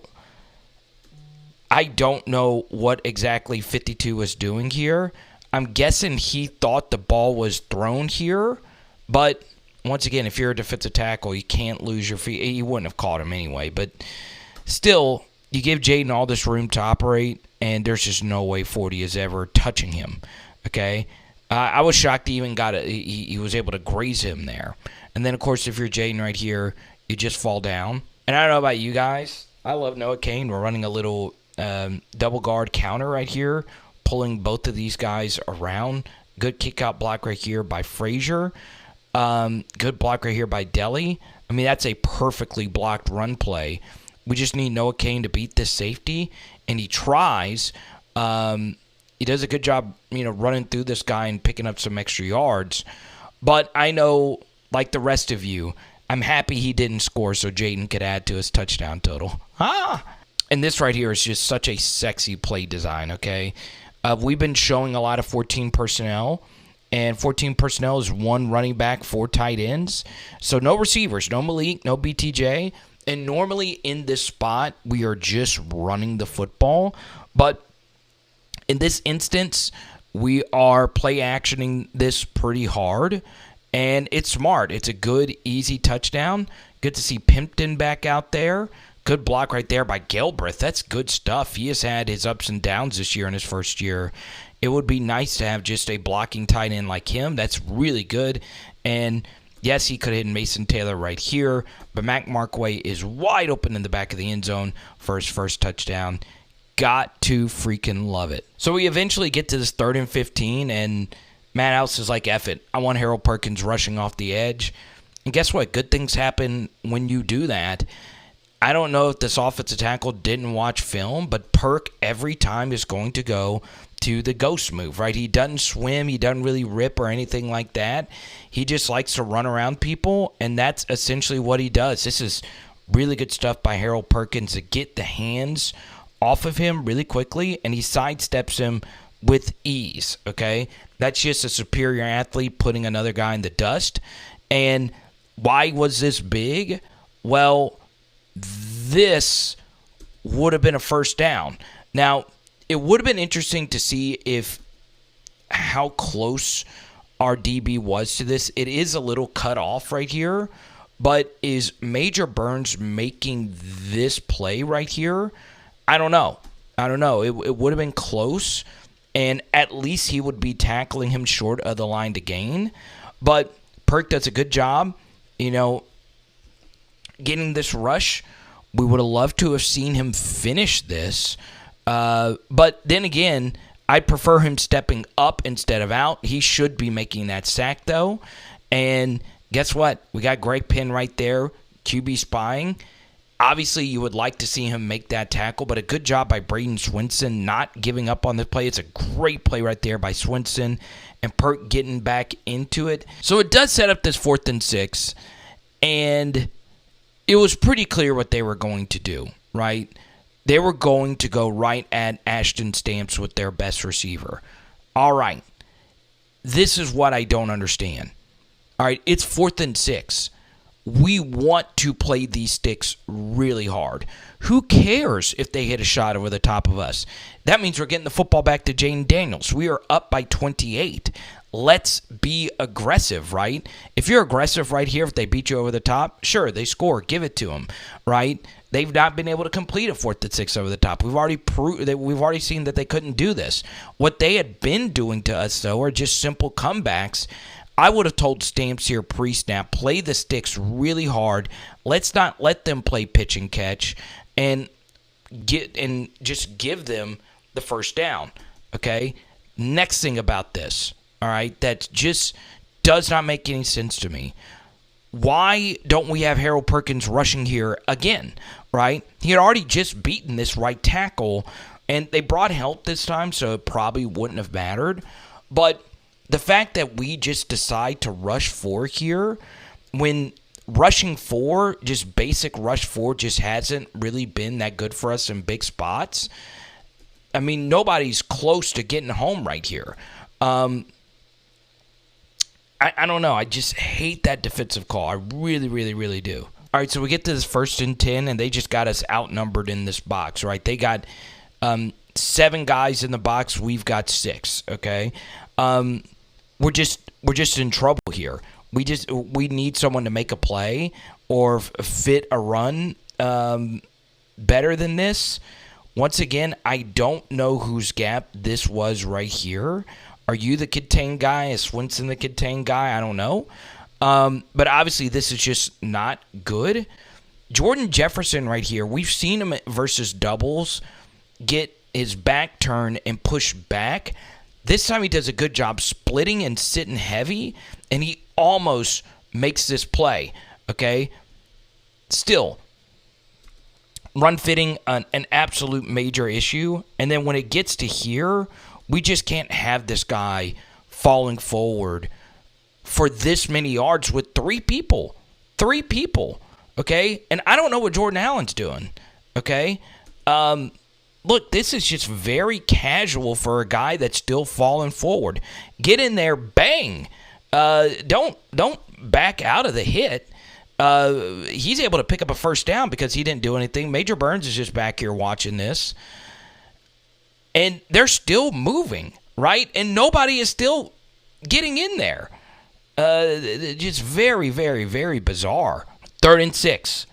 don't know what exactly 52 was doing here. I'm guessing he thought the ball was thrown here. But once again, if you're a defensive tackle, you can't lose your feet. You wouldn't have caught him anyway. But still, you give Jayden all this room to operate, and there's just no way 40 is ever touching him, okay? I was shocked he even got it. He was able to graze him there. And then, of course, if you're Jayden right here, you just fall down. And I don't know about you guys. I love Noah Cain. We're running a little double guard counter right here, pulling both of these guys around. Good kick-out block right here by Frazier. Good block right here by Deli. I mean, that's a perfectly blocked run play. We just need Noah Cain to beat this safety, and he tries. He does a good job, running through this guy and picking up some extra yards. But I know, like the rest of you, I'm happy he didn't score so Jayden could add to his touchdown total. And this right here is just such a sexy play design, okay? We've been showing a lot of 14 personnel, and 14 personnel is 1 running back, 4 tight ends. So no receivers, no Malik, no BTJ. And normally in this spot, we are just running the football. But in this instance, we are play actioning this pretty hard. And it's smart. It's a good, easy touchdown. Good to see Pimpton back out there. Good block right there by Gilbreth. That's good stuff. He has had his ups and downs this year in his first year. It would be nice to have just a blocking tight end like him. That's really good. And yes, he could have hit Mason Taylor right here, but Mac Markway is wide open in the back of the end zone for his first touchdown. Got to freaking love it. So we eventually get to this 3rd and 15, and Matt House is like, F it. I want Harold Perkins rushing off the edge. And guess what? Good things happen when you do that. I don't know if this offensive tackle didn't watch film, but Perk every time is going to go to the ghost move, right? He doesn't swim. He doesn't really rip or anything like that. He just likes to run around people, and that's essentially what he does. This is really good stuff by Harold Perkins to get the hands off of him really quickly, and he sidesteps him with ease, okay? That's just a superior athlete putting another guy in the dust. And why was this big? Well, this would have been a first down. Now, it would have been interesting to see how close our DB was to this. It is a little cut off right here, but is Major Burns making this play right here? I don't know. It would have been close, and at least he would be tackling him short of the line to gain. But Perk does a good job, getting this rush. We would have loved to have seen him finish this. But then again, I'd prefer him stepping up instead of out. He should be making that sack, though. And guess what? We got Greg Penn right there, QB spying. Obviously, you would like to see him make that tackle, but a good job by Braden Swinson not giving up on the play. It's a great play right there by Swinson, and Perk getting back into it. So it does set up this 4th and 6, and it was pretty clear what they were going to do, right? They were going to go right at Ashton Stamps with their best receiver. All right. This is what I don't understand. All right, it's 4th and 6. We want to play these sticks really hard. Who cares if they hit a shot over the top of us? That means we're getting the football back to Jayden Daniels. We are up by 28. Let's be aggressive, right? If you're aggressive right here, if they beat you over the top, sure, they score. Give it to them, right? They've not been able to complete a 4th and 6 over the top. We've already seen that they couldn't do this. What they had been doing to us, though, are just simple comebacks. I would have told Stamps here pre-snap, play the sticks really hard. Let's not let them play pitch and catch, and just give them the first down. Okay. Next thing about this, all right, that just does not make any sense to me. Why don't we have Harold Perkins rushing here again, right? He had already just beaten this right tackle, and they brought help this time, so it probably wouldn't have mattered. But the fact that we just decide to rush 4 here, when rushing 4, just basic rush 4, just hasn't really been that good for us in big spots. I mean, nobody's close to getting home right here. I don't know. I just hate that defensive call. I really, really, really do. All right, so we get to this 1st and 10, and they just got us outnumbered in this box, right? They got 7 guys in the box. We've got 6, okay? We're just in trouble here. We need someone to make a play or fit a run better than this. Once again, I don't know whose gap this was right here. Are you the contain guy? Is Swinson the contain guy? I don't know. But obviously this is just not good. Jordan Jefferson right here, we've seen him versus doubles get his back turned and push back. This time he does a good job splitting and sitting heavy, and he almost makes this play, okay? Still, run fitting, an absolute major issue. And then when it gets to here, we just can't have this guy falling forward for this many yards with 3 people. 3 people, okay? And I don't know what Jordan Allen's doing, okay? look, this is just very casual for a guy that's still falling forward. Get in there, bang. Don't back out of the hit. He's able to pick up a first down because he didn't do anything. Major Burns is just back here watching this. And they're still moving, right? And nobody is still getting in there. Just very, very, very bizarre. 3rd and 6.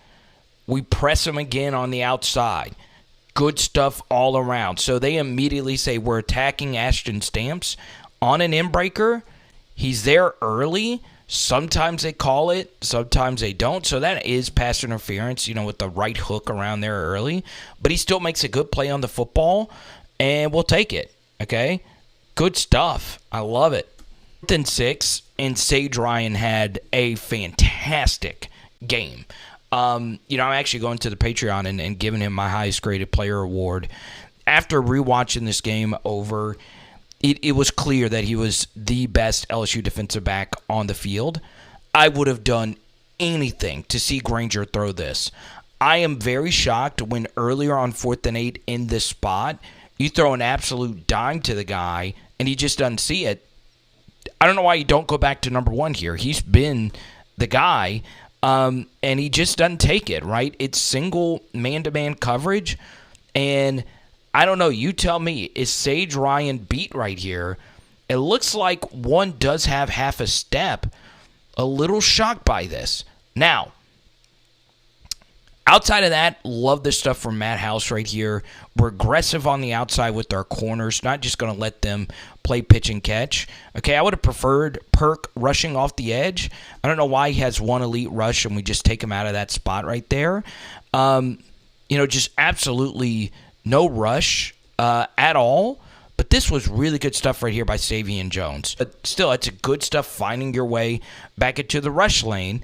We press them again on the outside. Good stuff all around. So they immediately say, we're attacking Ashton Stamps on an in-breaker. He's there early. Sometimes they call it. Sometimes they don't. So that is pass interference, with the right hook around there early. But he still makes a good play on the football, and we'll take it. Okay? Good stuff. I love it. 4th and 6, and Sage Ryan had a fantastic game. I'm actually going to the Patreon and giving him my highest graded player award. After rewatching this game over, it was clear that he was the best LSU defensive back on the field. I would have done anything to see Granger throw this. I am very shocked when earlier on 4th and 8 in this spot, you throw an absolute dime to the guy and he just doesn't see it. I don't know why you don't go back to number 1 here. He's been the guy. And he just doesn't take it, right? It's single man-to-man coverage, and I don't know. You tell me, is Sage Ryan beat right here? It looks like one does have half a step. A little shocked by this. Now, outside of that, love this stuff from Matt House right here. We're aggressive on the outside with our corners, not just going to let them play pitch and catch. Okay, I would have preferred Perk rushing off the edge. I don't know why he has one elite rush and we just take him out of that spot right there. Just absolutely no rush at all. But this was really good stuff right here by Savion Jones. But still, it's a good stuff finding your way back into the rush lane.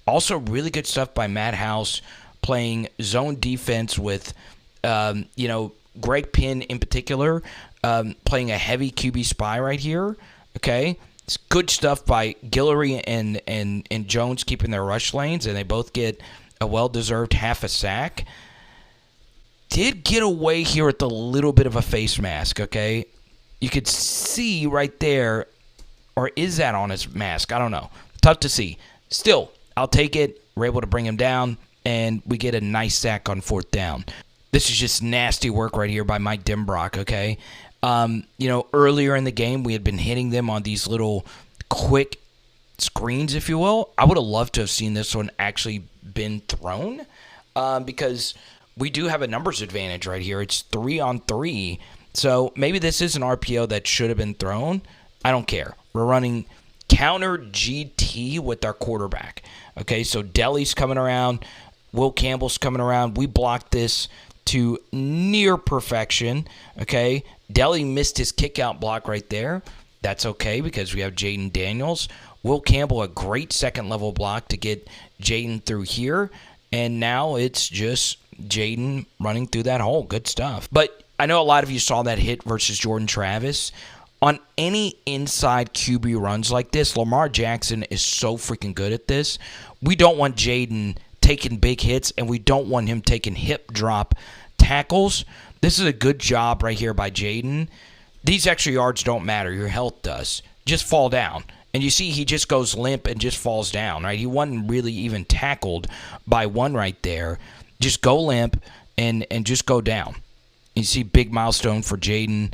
Also, really good stuff by Matt House playing zone defense with, Greg Penn in particular, playing a heavy QB spy right here. Okay, it's good stuff by Guillory and Jones keeping their rush lanes, and they both get a well-deserved half a sack. Did get away here with a little bit of a face mask. Okay, you could see right there, or is that on his mask? I don't know. Tough to see. Still, I'll take it. We're able to bring him down, and we get a nice sack on 4th down. This is just nasty work right here by Mike Denbrock, okay? Earlier in the game, we had been hitting them on these little quick screens, if you will. I would have loved to have seen this one actually been thrown because we do have a numbers advantage right here. It's 3-on-3. So maybe this is an RPO that should have been thrown. I don't care. We're running counter GT with our quarterback. Okay, so Deli's coming around. Will Campbell's coming around. We blocked this to near perfection. Okay, Deli missed his kick-out block right there. That's okay because we have Jayden Daniels. Will Campbell, a great second-level block to get Jayden through here. And now it's just Jayden running through that hole. Good stuff. But I know a lot of you saw that hit versus Jordan Travis. On any inside QB runs like this, Lamar Jackson is so freaking good at this. We don't want Jayden taking big hits, and we don't want him taking hip drop tackles. This is a good job right here by Jayden. These extra yards don't matter. Your health does. Just fall down. And you see he just goes limp and just falls down, right? He wasn't really even tackled by one right there. Just go limp and just go down. You see big milestone for Jayden.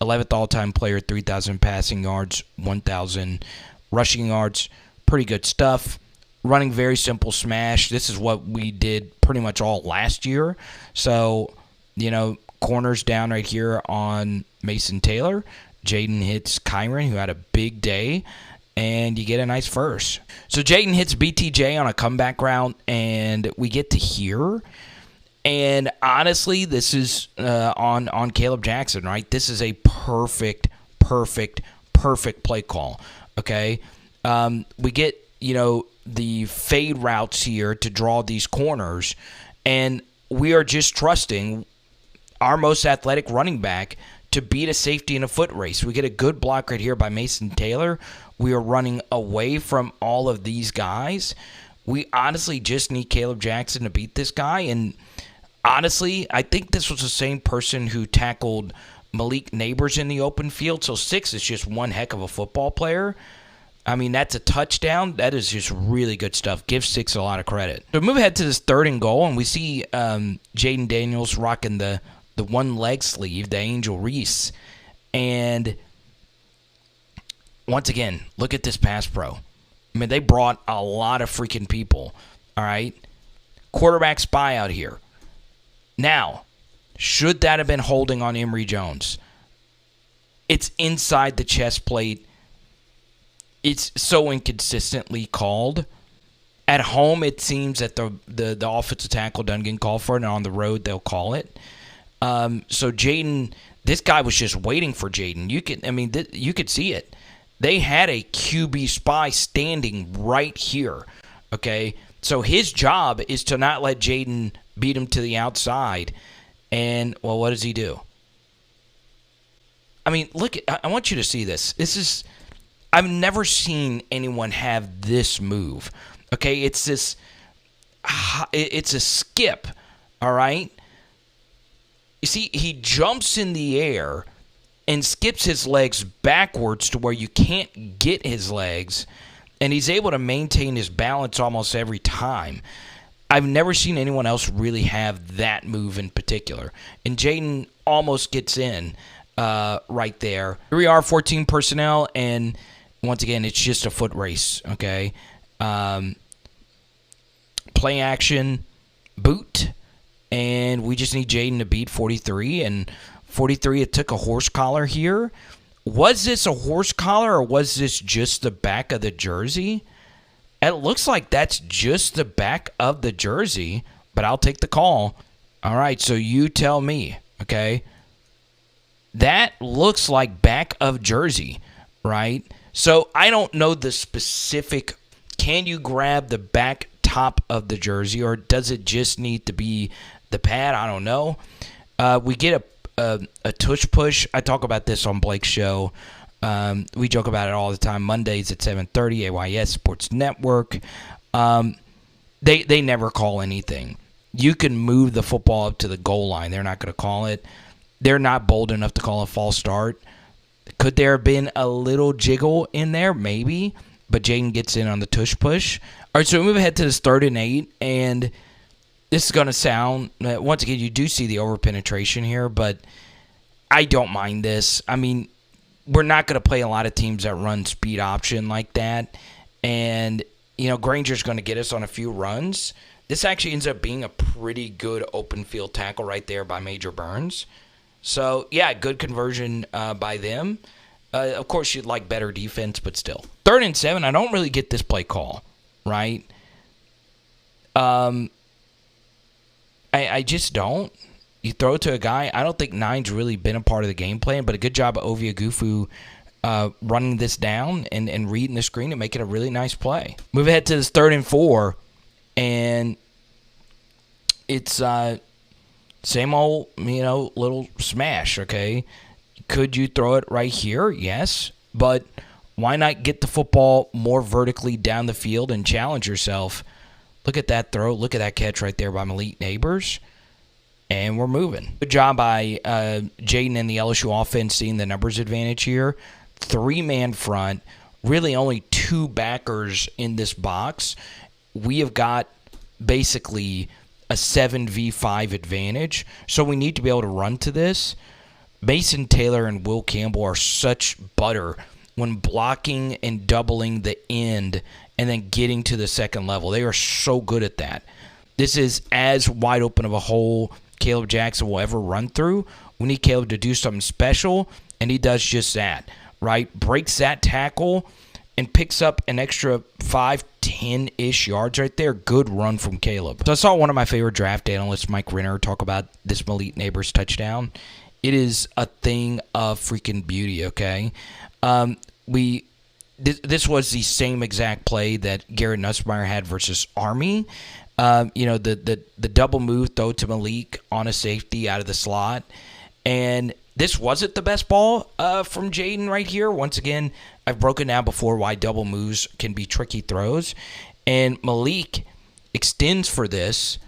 11th all-time player, 3,000 passing yards, 1,000 rushing yards. Pretty good stuff. Running very simple smash. This is what we did pretty much all last year. So, corners down right here on Mason Taylor. Jayden hits Kyron, who had a big day, and you get a nice first. So Jayden hits BTJ on a comeback route, and we get to here. And honestly, this is on Caleb Jackson, right? This is a perfect play call, okay? We get, the fade routes here to draw these corners, and we are just trusting our most athletic running back to beat a safety in a foot race. We get a good block right here by Mason Taylor. We are running away from all of these guys. We honestly just need Caleb Jackson to beat this guy, and honestly, I think this was the same person who tackled Malik Nabers in the open field. So 6 is just one heck of a football player. I mean, that's a touchdown. That is just really good stuff. Give 6 a lot of credit. So move ahead to this 3rd and goal, and we see Jayden Daniels rocking the one leg sleeve, the Angel Reese. And once again, look at this pass pro. I mean, they brought a lot of freaking people, all right? Quarterback spy out here. Now, should that have been holding on Emory Jones? It's inside the chest plate. It's so inconsistently called. At home, it seems that the offensive tackle doesn't get called for it, and on the road, they'll call it. So Jayden, this guy was just waiting for Jayden. You could see it. They had a QB spy standing right here. Okay, so his job is to not let Jayden beat him to the outside. And well, what does he do? I mean, look. I want you to see this. I've never seen anyone have this move. Okay, it's a skip, all right? You see, he jumps in the air and skips his legs backwards to where you can't get his legs, and he's able to maintain his balance almost every time. I've never seen anyone else really have that move in particular. And Jayden almost gets in right there. Here we are, 14 personnel, and once again, it's just a foot race, okay? Play action, boot, and we just need Jayden to beat 43. And 43, it took a horse collar here. Was this a horse collar, or was this just the back of the jersey? It looks like that's just the back of the jersey, but I'll take the call. All right, so you tell me, okay? That looks like back of jersey, right? So I don't know the specific, can you grab the back top of the jersey, or does it just need to be the pad? I don't know. We get a tush push. I talk about this on Blake's show. We joke about it all the time. Mondays at 7:30, AYS Sports Network. They never call anything. You can move the football up to the goal line. They're not going to call it. They're not bold enough to call a false start. Could there have been a little jiggle in there? Maybe. But Jayden gets in on the tush push. All right, so we move ahead to this 3rd and 8. And this is going to sound, once again, you do see the over-penetration here, but I don't mind this. I mean, we're not going to play a lot of teams that run speed option like that. And, Granger's going to get us on a few runs. This actually ends up being a pretty good open field tackle right there by Major Burns. So, yeah, good conversion by them. Of course, you'd like better defense, but still. 3rd and 7, I don't really get this play call, right? I just don't. You throw it to a guy. I don't think 9's really been a part of the game plan, but a good job of Ovia Gufu running this down and reading the screen and making a really nice play. Move ahead to this 3rd and 4, and it's same old, little smash, okay? Could you throw it right here? Yes, but why not get the football more vertically down the field and challenge yourself? Look at that throw. Look at that catch right there by Malik Nabers. And we're moving. Good job by Jayden and the LSU offense seeing the numbers advantage here. 3-man front. Really only 2 backers in this box. We have got basically a 7v5 advantage. So we need to be able to run to this. Mason Taylor and Will Campbell are such butter when blocking and doubling the end and then getting to the second level. They are so good at that. This is as wide open of a hole Caleb Jackson will ever run through. We need Caleb to do something special, and he does just that, right? Breaks that tackle and picks up an extra 5, 10-ish yards right there. Good run from Caleb. So I saw one of my favorite draft analysts, Mike Renner, talk about this Malik Nabers touchdown. It is a thing of freaking beauty, okay? This was the same exact play that Garrett Nussmeier had versus Army. The double move, throw to Malik on a safety out of the slot. And this wasn't the best ball from Jayden right here. Once again, I've broken down before why double moves can be tricky throws. And Malik extends for this,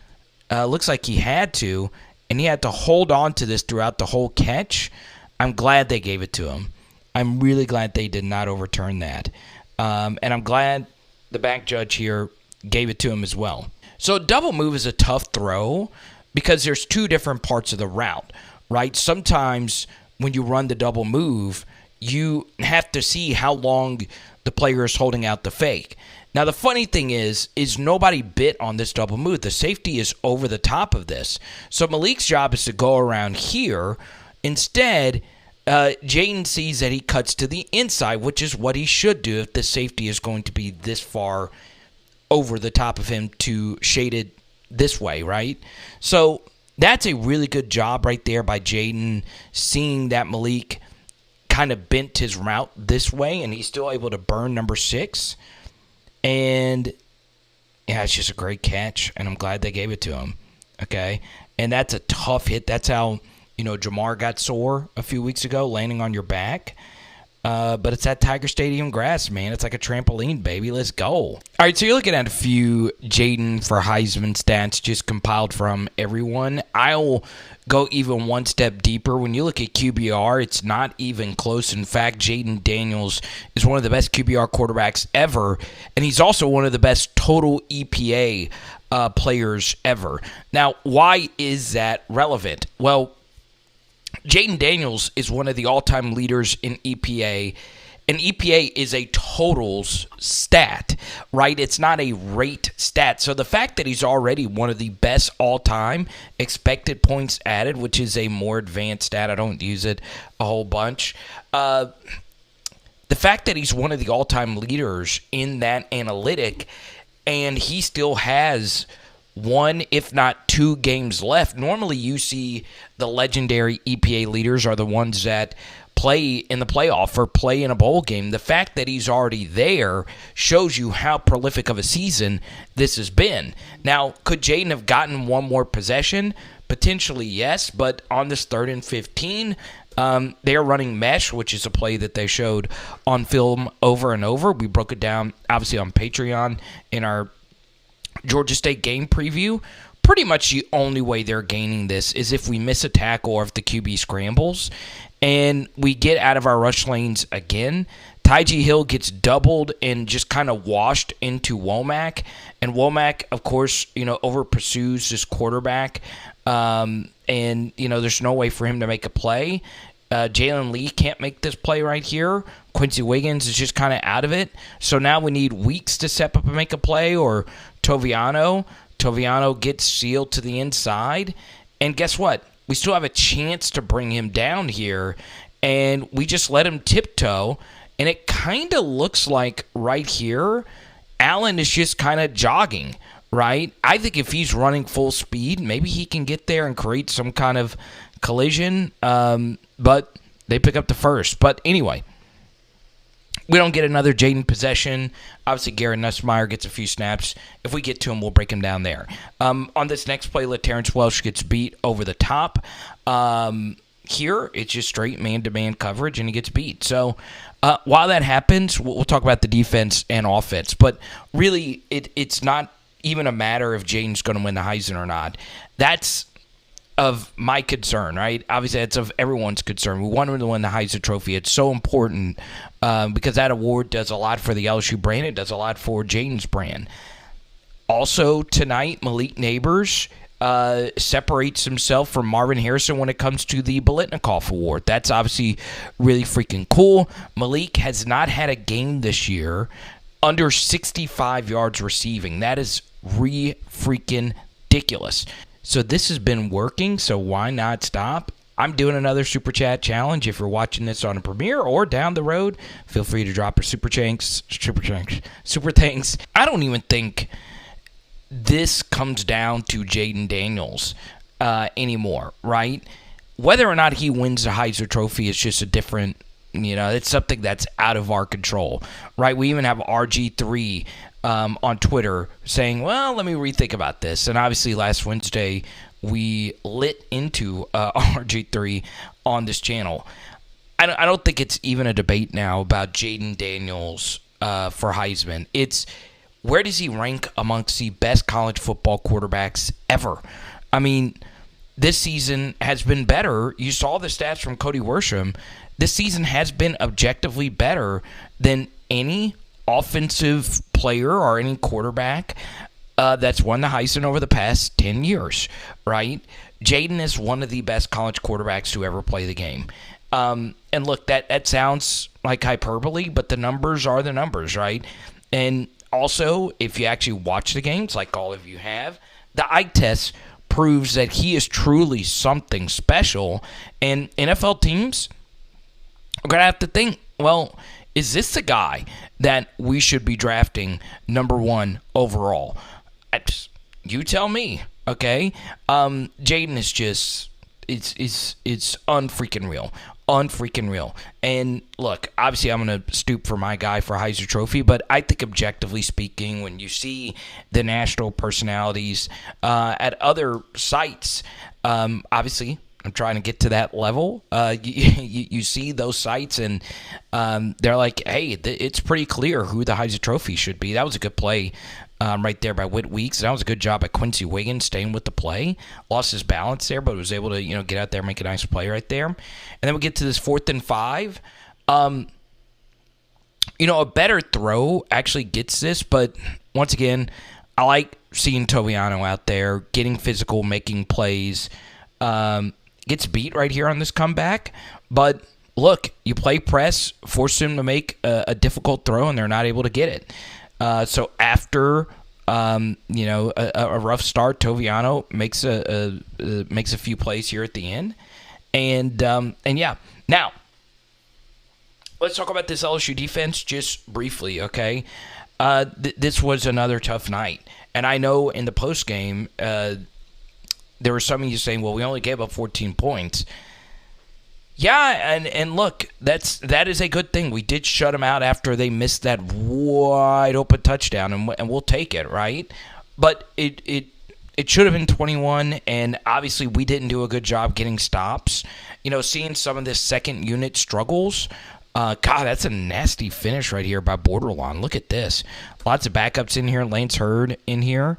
Looks like he had to, and he had to hold on to this throughout the whole catch. I'm glad they gave it to him. I'm really glad they did not overturn that. And I'm glad the back judge here gave it to him as well. So double move is a tough throw because there's two different parts of the route, right? Sometimes when you run the double move, you have to see how long the player is holding out the fake. Now, the funny thing is nobody bit on this double move. The safety is over the top of this. So Malik's job is to go around here. Instead, Jayden sees that he cuts to the inside, which is what he should do if the safety is going to be this far over the top of him to shade it this way, right? So that's a really good job right there by Jayden, seeing that Malik kind of bent his route this way, and he's still able to burn number 6. And, yeah, it's just a great catch, and I'm glad they gave it to him, okay? And that's a tough hit. That's how, Jamar got sore a few weeks ago, landing on your back. But it's that Tiger Stadium grass, man. It's like a trampoline, baby. Let's go. All right, so you're looking at a few Jayden for Heisman stats just compiled from everyone. I'll go even one step deeper. When you look at QBR, it's not even close. In fact, Jayden Daniels is one of the best QBR quarterbacks ever, and he's also one of the best total EPA players ever. Now, why is that relevant? Well, Jayden Daniels is one of the all-time leaders in EPA, and EPA is a totals stat, right? It's not a rate stat. So the fact that he's already one of the best all-time expected points added, which is a more advanced stat, I don't use it a whole bunch. The fact that he's one of the all-time leaders in that analytic, and he still has one, if not 2 games left. Normally you see the legendary EPA leaders are the ones that play in the playoff or play in a bowl game. The fact that he's already there shows you how prolific of a season this has been. Now, could Jayden have gotten one more possession? Potentially, yes, but on this 3rd and 15, they are running mesh, which is a play that they showed on film over and over. We broke it down, obviously, on Patreon in our Georgia State game preview. Pretty much the only way they're gaining this is if we miss a tackle or if the QB scrambles and we get out of our rush lanes again. Tyjee Hill gets doubled and just kind of washed into Womack. And Womack, of course, over pursues this quarterback. And, there's no way for him to make a play. Jalen Lee can't make this play right here. Quincy Wiggins is just kind of out of it. So now we need Weeks to step up and make a play, or Toviano. Toviano gets sealed to the inside. And guess what? We still have a chance to bring him down here. And we just let him tiptoe. And it kind of looks like right here, Allen is just kind of jogging, right? I think if he's running full speed, maybe he can get there and create some kind of collision. But they pick up the first. But anyway, we don't get another Jayden possession. Obviously, Garrett Nussmeier gets a few snaps. If we get to him, we'll break him down there. On this next play, Terrence Welsh gets beat over the top. Here, it's just straight man-to-man coverage, and he gets beat. So while that happens, we'll talk about the defense and offense. But really, it's not even a matter if Jayden's going to win the Heisman or not. That's of my concern, right? Obviously, it's of everyone's concern. We want him to win the Heisman Trophy. It's so important because that award does a lot for the LSU brand. It does a lot for Jayden's brand. Also, tonight, Malik Nabers separates himself from Marvin Harrison when it comes to the Biletnikoff Award. That's obviously really freaking cool. Malik has not had a game this year under 65 yards receiving. That is freaking ridiculous. So this has been working, so why not stop? I'm doing another Super Chat challenge. If you're watching this on a premiere or down the road, feel free to drop a super thanks. I don't even think this comes down to Jayden Daniels anymore, right? Whether or not he wins the Heisman Trophy is just a different, it's something that's out of our control, right? We even have RG3 on Twitter saying, well, let me rethink about this. And obviously last Wednesday we lit into RG3 on this channel. I don't think it's even a debate now about Jayden Daniels for Heisman. where does he rank amongst the best college football quarterbacks ever? I mean, this season has been better. You saw the stats from Cody Worsham. This season has been objectively better than any offensive player or any quarterback that's won the Heisman over the past 10 years, right? Jayden is one of the best college quarterbacks to ever play the game. And look, that sounds like hyperbole, but the numbers are the numbers, right? And also, if you actually watch the games, like all of you have, the eye test proves that he is truly something special. And NFL teams are going to have to think, well, is this the guy that we should be drafting number 1 overall? You tell me, okay? Jayden is just, it's unfreaking real. Unfreaking real. And look, obviously I'm going to stoop for my guy for Heisman Trophy, but I think objectively speaking, when you see the national personalities at other sites, obviously I'm trying to get to that level. You see those sites, and they're like, hey, it's pretty clear who the Heisman Trophy should be. That was a good play right there by Whit Weeks. That was a good job by Quincy Wiggins staying with the play. Lost his balance there, but was able to get out there and make a nice play right there. And then we get to this 4th and 5. A better throw actually gets this, but once again, I like seeing Toviano out there getting physical, making plays. Gets beat right here on this comeback, but look, you play press, force him to make a difficult throw, and they're not able to get it. So after a rough start, Toviano makes a few plays here at the end, and yeah. Now let's talk about this LSU defense just briefly, okay? This was another tough night, and I know in the post game, there were some of you saying, well, we only gave up 14 points. Yeah, and look, that is a good thing. We did shut them out after they missed that wide open touchdown, and we'll take it, right? But it should have been 21, and obviously we didn't do a good job getting stops. Seeing some of this second unit struggles, God, that's a nasty finish right here by Borderline. Look at this. Lots of backups in here. Lance Hurd in here.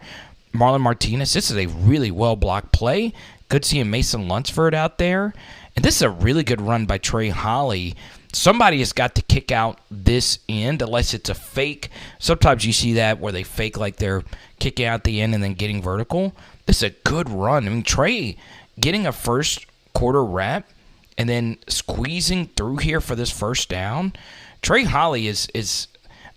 Marlon Martinez. This is a really well-blocked play. Good seeing Mason Lunsford out there. And this is a really good run by Trey Holly. Somebody has got to kick out this end unless it's a fake. Sometimes you see that where they fake like they're kicking out the end and then getting vertical. This is a good run. I mean, Trey getting a first quarter rep and then squeezing through here for this first down. Trey Holly is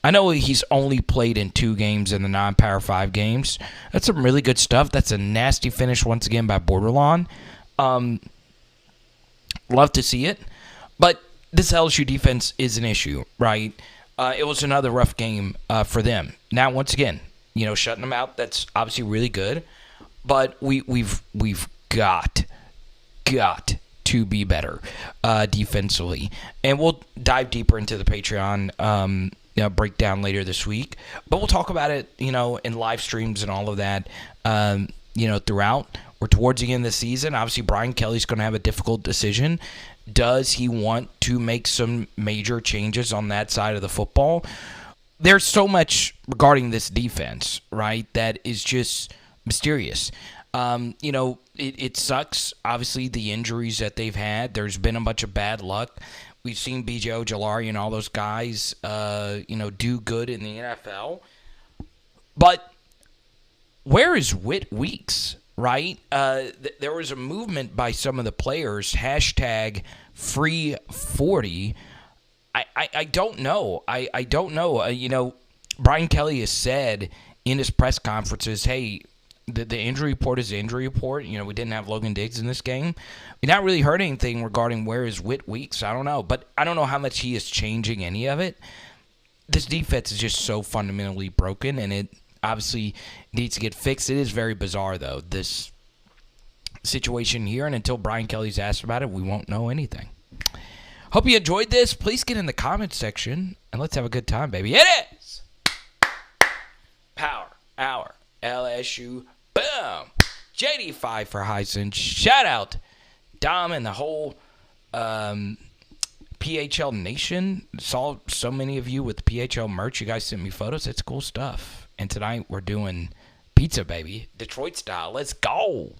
I know he's only played in 2 games in the non-Power 5 games. That's some really good stuff. That's a nasty finish once again by Borderline. Love to see it. But this LSU defense is an issue, right? It was another rough game for them. Now, once again, shutting them out, that's obviously really good. But we've got to be better defensively. And we'll dive deeper into the Patreon breakdown later this week. But we'll talk about it, in live streams and all of that, throughout. We're towards the end of the season. Obviously, Brian Kelly's going to have a difficult decision. Does he want to make some major changes on that side of the football? There's so much regarding this defense, right, that is just mysterious. It sucks, obviously, the injuries that they've had. There's been a bunch of bad luck. We've seen B.J. Ojolari and all those guys, do good in the NFL. But where is Whit Weeks, right? There was a movement by some of the players, #free40. I don't know. I don't know. Brian Kelly has said in his press conferences, hey, the injury report is the injury report. We didn't have Logan Diggs in this game. We not really heard anything regarding where is Whit Weeks. I don't know. But I don't know how much he is changing any of it. This defense is just so fundamentally broken, and it obviously needs to get fixed. It is very bizarre, though, this situation here. And until Brian Kelly's asked about it, we won't know anything. Hope you enjoyed this. Please get in the comments section, and let's have a good time, baby. It is Power Hour LSU. Boom. JD5 for Heisman. Shout out Dom and the whole PHL Nation. Saw so many of you with the PHL merch. You guys sent me photos. It's cool stuff. And tonight we're doing pizza, baby. Detroit style. Let's go.